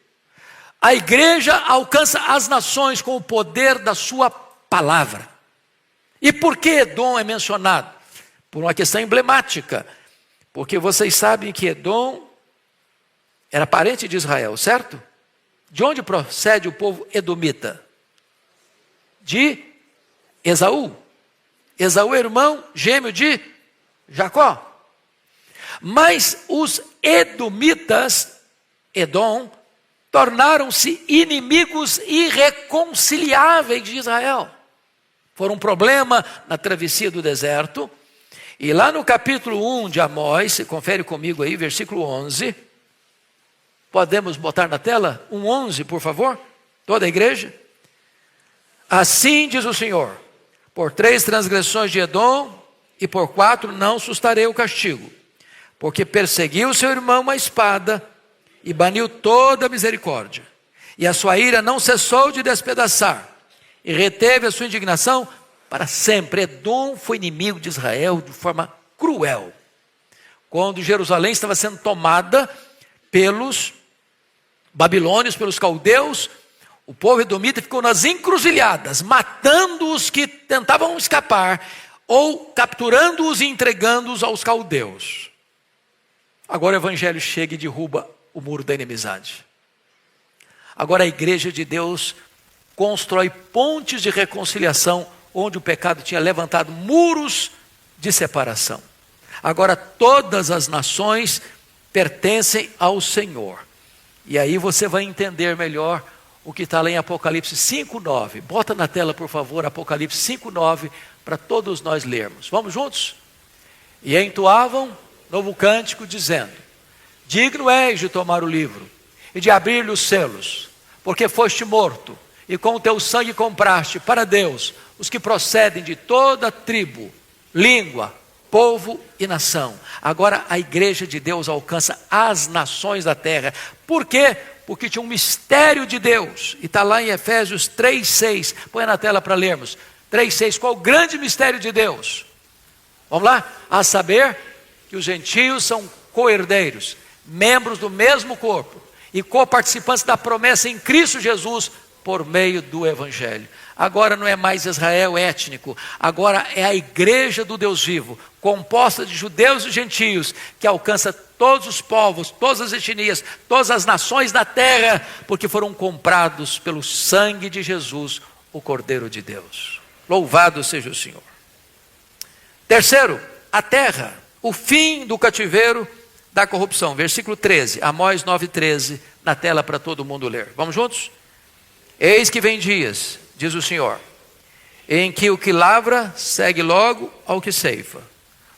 A igreja alcança as nações com o poder da sua palavra. E por que Edom é mencionado? Por uma questão emblemática. Porque vocês sabem que Edom era parente de Israel, certo? De onde procede o povo edomita? De Esaú. Esaú é irmão gêmeo de Jacó. Mas os edomitas, Edom, tornaram-se inimigos irreconciliáveis de Israel. Foram um problema na travessia do deserto. E lá no capítulo 1 de Amós, se confere comigo aí, versículo 11. Podemos botar na tela? 1:11, por favor? Toda a igreja. Assim diz o Senhor: por 3 transgressões de Edom, e por 4 não sustarei o castigo, porque perseguiu seu irmão a espada, e baniu toda a misericórdia. E a sua ira não cessou de despedaçar, e reteve a sua indignação para sempre. Edom foi inimigo de Israel de forma cruel. Quando Jerusalém estava sendo tomada pelos babilônios, pelos caldeus, o povo edomita ficou nas encruzilhadas, matando os que tentavam escapar, ou capturando-os e entregando-os aos caldeus. Agora o evangelho chega e derruba o muro da inimizade. Agora a igreja de Deus constrói pontes de reconciliação, onde o pecado tinha levantado muros de separação. Agora todas as nações pertencem ao Senhor. E aí você vai entender melhor o que está lá em Apocalipse 5:9. Bota na tela, por favor, Apocalipse 5:9, para todos nós lermos. Vamos juntos? E entoavam novo cântico, dizendo: digno és de tomar o livro e de abrir-lhe os selos, porque foste morto, e com o teu sangue compraste para Deus os que procedem de toda tribo, língua, povo e nação. Agora a igreja de Deus alcança as nações da terra. Por quê? Porque tinha um mistério de Deus. E está lá em Efésios 3:6. Põe na tela para lermos. 3:6. Qual o grande mistério de Deus? Vamos lá? A saber que os gentios são co-herdeiros, membros do mesmo corpo e co-participantes da promessa em Cristo Jesus por meio do Evangelho. Agora não é mais Israel étnico, agora é a igreja do Deus vivo, composta de judeus e gentios, que alcança todos os povos, todas as etnias, todas as nações da terra, porque foram comprados pelo sangue de Jesus, o Cordeiro de Deus. Louvado seja o Senhor. Terceiro, a terra, o fim do cativeiro da corrupção. Versículo 13, Amós 9:13, na tela para todo mundo ler. Vamos juntos? Eis que vem dias, diz o Senhor, em que o que lavra segue logo ao que ceifa,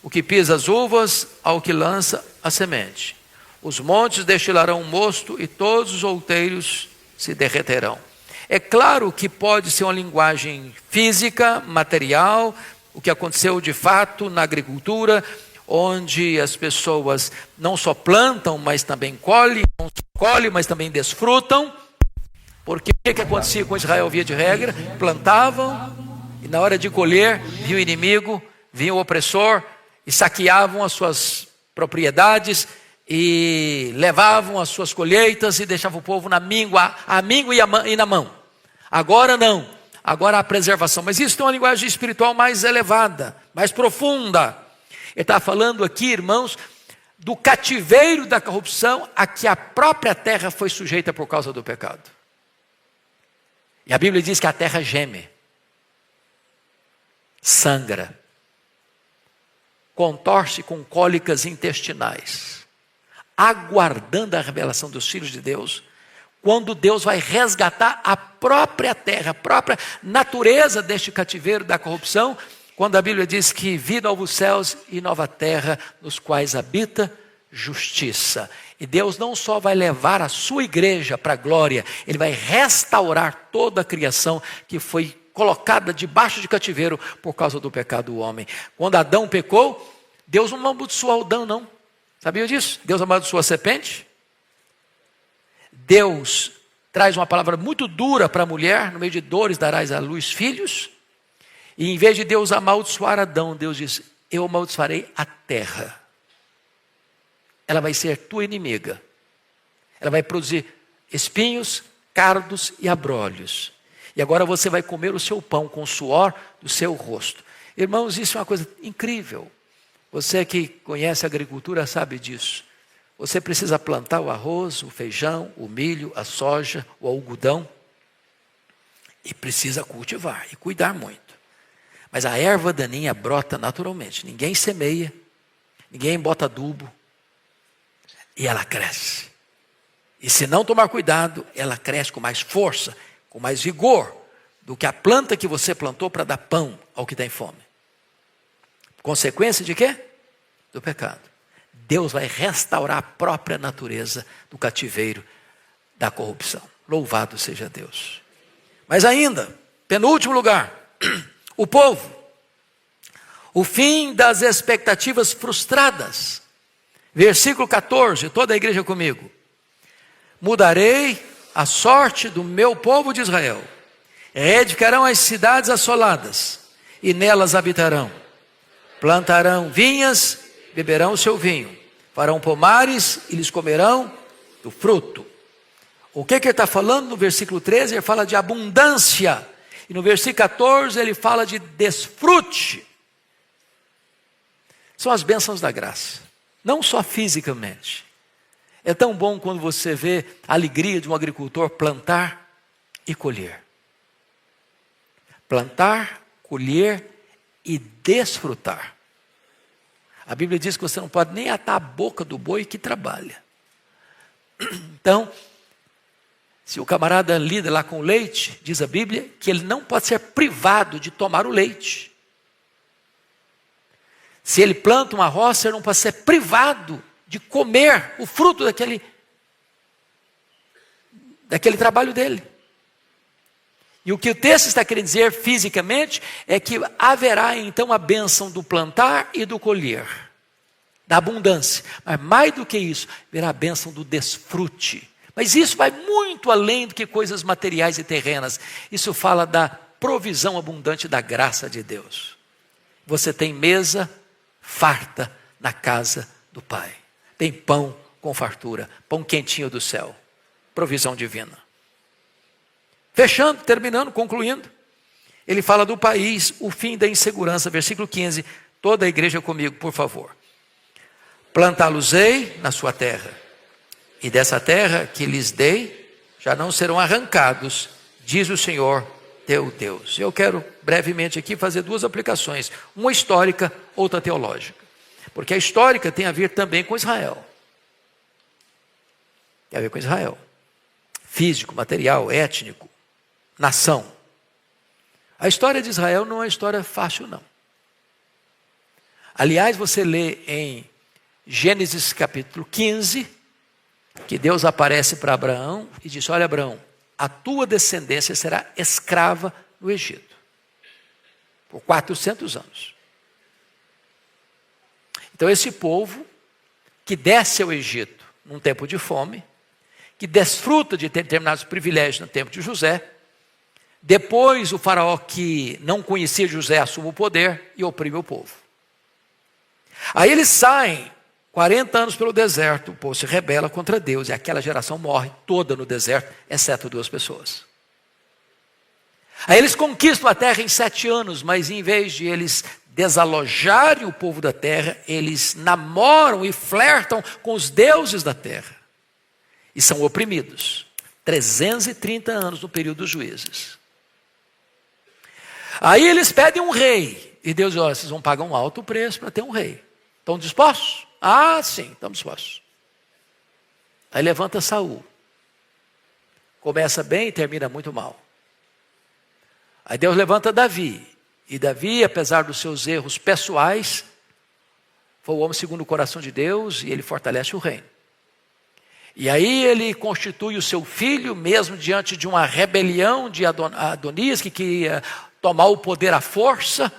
o que pisa as uvas ao que lança a semente. Os montes destilarão o mosto e todos os outeiros se derreterão. É claro que pode ser uma linguagem física, material, o que aconteceu de fato na agricultura, onde as pessoas não só plantam, mas também colhem, não só colhem, mas também desfrutam. Porque o que acontecia com Israel via de regra? Plantavam e na hora de colher vinha o inimigo, vinha o opressor e saqueavam as suas propriedades e levavam as suas colheitas e deixavam o povo na míngua, e na mão. Agora não, agora há preservação. Mas isso tem uma linguagem espiritual mais elevada, mais profunda. Ele está falando aqui, irmãos, do cativeiro da corrupção a que a própria terra foi sujeita por causa do pecado. E a Bíblia diz que a terra geme, sangra, contorce com cólicas intestinais, aguardando a revelação dos filhos de Deus, quando Deus vai resgatar a própria terra, a própria natureza deste cativeiro da corrupção, quando a Bíblia diz que vi novos céus e nova terra, nos quais habita justiça. E Deus não só vai levar a sua igreja para a glória, Ele vai restaurar toda a criação que foi colocada debaixo de cativeiro por causa do pecado do homem. Quando Adão pecou, Deus não amaldiçoou Adão, não. Sabia disso? Deus amaldiçoou a serpente. Deus traz uma palavra muito dura para a mulher: no meio de dores darás à luz filhos. E em vez de Deus amaldiçoar Adão, Deus diz: eu amaldiçoarei a terra. Ela vai ser tua inimiga. Ela vai produzir espinhos, cardos e abrolhos. E agora você vai comer o seu pão com o suor do seu rosto. Irmãos, isso é uma coisa incrível. Você que conhece a agricultura sabe disso. Você precisa plantar o arroz, o feijão, o milho, a soja, o algodão. E precisa cultivar e cuidar muito. Mas a erva daninha brota naturalmente. Ninguém semeia, ninguém bota adubo. E ela cresce. E se não tomar cuidado, ela cresce com mais força, com mais vigor do que a planta que você plantou para dar pão ao que tem fome. Consequência de quê? Do pecado. Deus vai restaurar a própria natureza do cativeiro da corrupção. Louvado seja Deus. Mas ainda, penúltimo lugar, o povo. O fim das expectativas frustradas. Versículo 14, toda a igreja comigo. Mudarei a sorte do meu povo de Israel. Reedificarão as cidades assoladas e nelas habitarão. Plantarão vinhas, beberão o seu vinho. Farão pomares e lhes comerão do fruto. O que ele está falando no versículo 13? Ele fala de abundância. E no versículo 14 ele fala de desfrute. São as bênçãos da graça. Não só fisicamente. É tão bom quando você vê a alegria de um agricultor plantar e colher. Plantar, colher e desfrutar. A Bíblia diz que você não pode nem atar a boca do boi que trabalha. Então, se o camarada lida lá com o leite, diz a Bíblia, que ele não pode ser privado de tomar o leite. Se ele planta uma roça, ele não pode ser privado de comer o fruto daquele trabalho dele. E o que o texto está querendo dizer fisicamente é que haverá então a bênção do plantar e do colher, da abundância. Mas mais do que isso, haverá a bênção do desfrute. Mas isso vai muito além do que coisas materiais e terrenas. Isso fala da provisão abundante da graça de Deus. Você tem mesa farta na casa do Pai. Tem pão com fartura, pão quentinho do céu. Provisão divina. Fechando, terminando, concluindo. Ele fala do país, o fim da insegurança. Versículo 15. Toda a igreja comigo, por favor. Plantá-los-ei na sua terra. E dessa terra que lhes dei, já não serão arrancados, diz o Senhor teu Deus. Eu quero brevemente aqui fazer duas aplicações. Uma histórica, outra teológica. Porque a histórica tem a ver também com Israel. Tem a ver com Israel. Físico, material, étnico, nação. A história de Israel não é uma história fácil, não. Aliás, você lê em Gênesis capítulo 15, que Deus aparece para Abraão e diz: olha, Abraão, a tua descendência será escrava no Egito. Por 400 anos. Então esse povo que desce ao Egito num tempo de fome, que desfruta de determinados privilégios no tempo de José, depois o faraó que não conhecia José assume o poder e oprime o povo. Aí eles saem 40 anos pelo deserto, o povo se rebela contra Deus e aquela geração morre toda no deserto, exceto 2 pessoas. Aí eles conquistam a terra em 7 anos, mas em vez de eles desalojarem o povo da terra, eles namoram e flertam com os deuses da terra. E são oprimidos. 330 anos no período dos juízes. Aí eles pedem um rei. E Deus diz: olha, vocês vão pagar um alto preço para ter um rei. Estão dispostos? Ah, sim, estamos dispostos. Aí levanta Saul. Começa bem e termina muito mal. Aí Deus levanta Davi. E Davi, apesar dos seus erros pessoais, foi o homem segundo o coração de Deus e ele fortalece o reino. E aí ele constitui o seu filho, mesmo diante de uma rebelião de Adonias, que queria tomar o poder à força,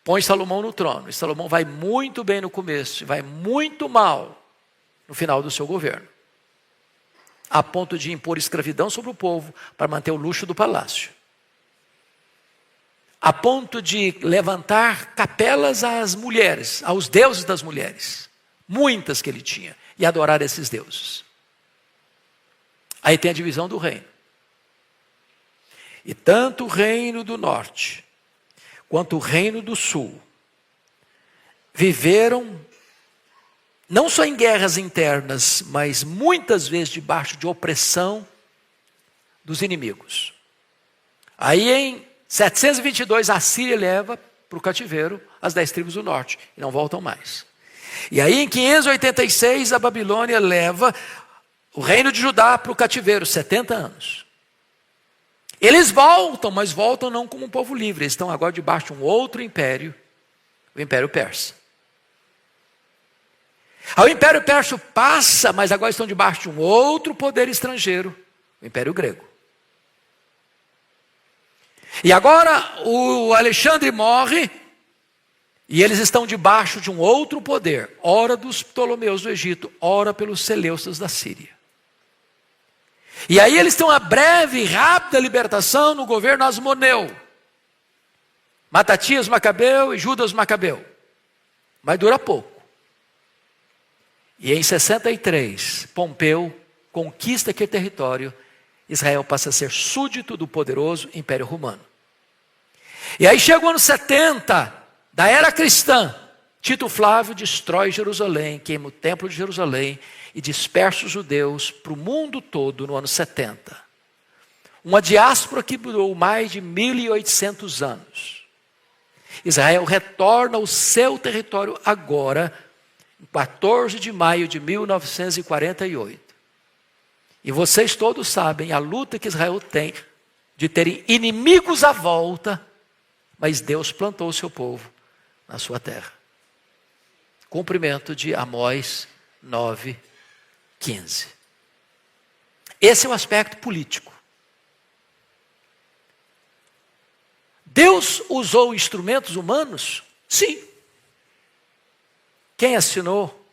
põe Salomão no trono. E Salomão vai muito bem no começo, e vai muito mal no final do seu governo. A ponto de impor escravidão sobre o povo para manter o luxo do palácio. A ponto de levantar capelas às mulheres, aos deuses das mulheres. Muitas que ele tinha. E adorar esses deuses. Aí tem a divisão do reino. E tanto o reino do norte, quanto o Reino do Sul viveram não só em guerras internas, mas muitas vezes debaixo de opressão dos inimigos. Aí em 722 a Síria leva para o cativeiro as 10 tribos do norte e não voltam mais. E aí em 586 a Babilônia leva o reino de Judá para o cativeiro, 70 anos. Eles voltam, mas voltam não como um povo livre, eles estão agora debaixo de um outro império, o Império Persa. O Império Persa passa, mas agora estão debaixo de um outro poder estrangeiro, o Império Grego. E agora o Alexandre morre e eles estão debaixo de um outro poder, ora dos Ptolomeus do Egito, ora pelos Seleucidas da Síria. E aí eles têm uma breve e rápida libertação no governo Asmoneu, Matatias Macabeu e Judas Macabeu, mas dura pouco. E em 63, Pompeu conquista aquele território, Israel passa a ser súdito do poderoso Império Romano. E aí chega o ano 70 da era cristã, Tito Flávio destrói Jerusalém, queima o templo de Jerusalém e dispersa os judeus para o mundo todo no ano 70. Uma diáspora que durou mais de 1.800 anos. Israel retorna ao seu território agora, em 14 de maio de 1948. E vocês todos sabem a luta que Israel tem de terem inimigos à volta, mas Deus plantou o seu povo na sua terra. Cumprimento de Amós 9:15. Esse é o aspecto político. Deus usou instrumentos humanos? Sim. Quem assinou?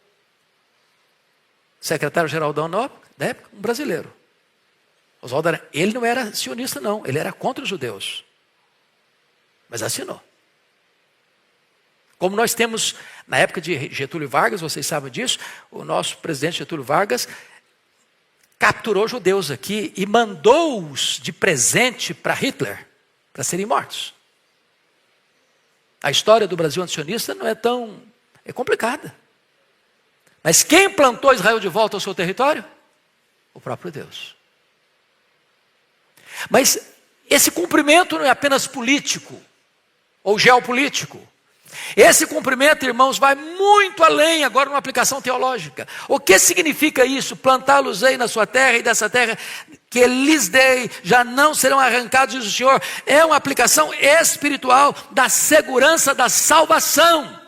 Secretário-geral da ONU, na época, um brasileiro. Oswaldo Aranha. Ele não era sionista, não. Ele era contra os judeus. Mas assinou. Como nós temos, na época de Getúlio Vargas, vocês sabem disso, o nosso presidente Getúlio Vargas capturou judeus aqui e mandou-os de presente para Hitler, para serem mortos. A história do Brasil antisionista não é tão... é complicada. Mas quem plantou Israel de volta ao seu território? O próprio Deus. Mas esse cumprimento não é apenas político ou geopolítico. Esse cumprimento, irmãos, vai muito além agora numa aplicação teológica. O que significa isso? Plantá-los-ei na sua terra e dessa terra que lhes dei, já não serão arrancados, diz o Senhor. É uma aplicação espiritual da segurança da salvação.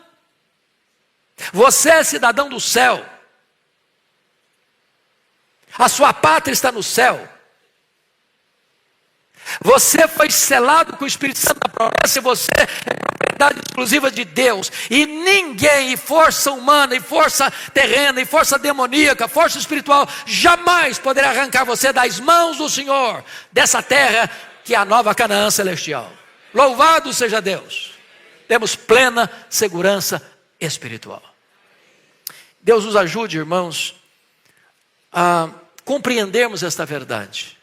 Você é cidadão do céu. A sua pátria está no céu. Você foi selado com o Espírito Santo da promessa e você é propriedade exclusiva de Deus. E ninguém, e força humana, e força terrena, e força demoníaca, força espiritual, jamais poderá arrancar você das mãos do Senhor, dessa terra que é a nova Canaã celestial. Louvado seja Deus. Temos plena segurança espiritual. Deus nos ajude, irmãos, a compreendermos esta verdade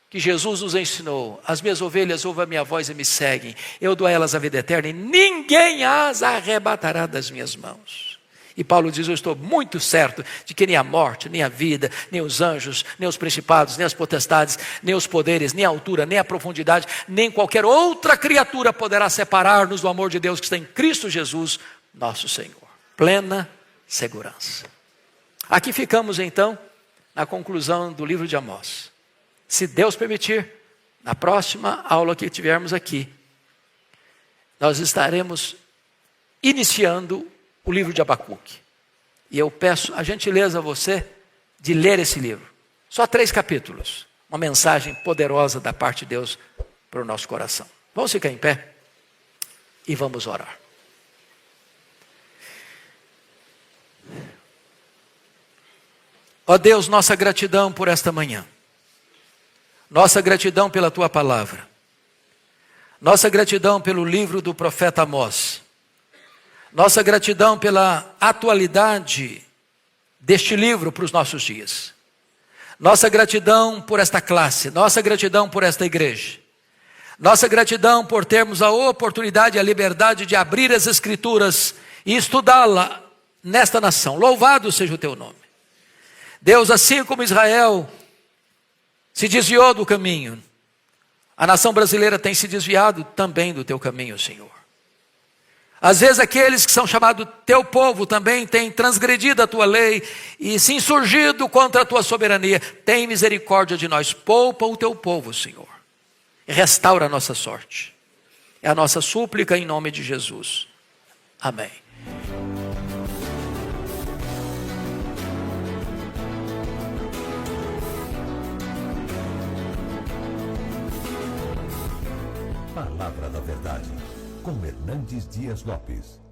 que Jesus nos ensinou. As minhas ovelhas ouvem a minha voz e me seguem. Eu dou a elas a vida eterna e ninguém as arrebatará das minhas mãos. E Paulo diz, eu estou muito certo de que nem a morte, nem a vida, nem os anjos, nem os principados, nem as potestades, nem os poderes, nem a altura, nem a profundidade, nem qualquer outra criatura poderá separar-nos do amor de Deus que está em Cristo Jesus, nosso Senhor. Plena segurança. Aqui ficamos então na conclusão do livro de Amós. Se Deus permitir, na próxima aula que tivermos aqui, nós estaremos iniciando o livro de Abacuque. E eu peço a gentileza a você de ler esse livro. Só 3 capítulos. Uma mensagem poderosa da parte de Deus para o nosso coração. Vamos ficar em pé e vamos orar. Ó Deus, nossa gratidão por esta manhã. Nossa gratidão pela Tua palavra. Nossa gratidão pelo livro do profeta Amós. Nossa gratidão pela atualidade deste livro para os nossos dias. Nossa gratidão por esta classe. Nossa gratidão por esta igreja. Nossa gratidão por termos a oportunidade e a liberdade de abrir as Escrituras e estudá-la nesta nação. Louvado seja o teu nome. Deus, assim como Israel se desviou do caminho, a nação brasileira tem se desviado também do teu caminho, Senhor. Às vezes aqueles que são chamados teu povo também têm transgredido a tua lei e se insurgido contra a tua soberania. Tem misericórdia de nós, poupa o teu povo, Senhor, e restaura a nossa sorte. É a nossa súplica em nome de Jesus. Amém. Palavra da Verdade, com Hernandes Dias Lopes.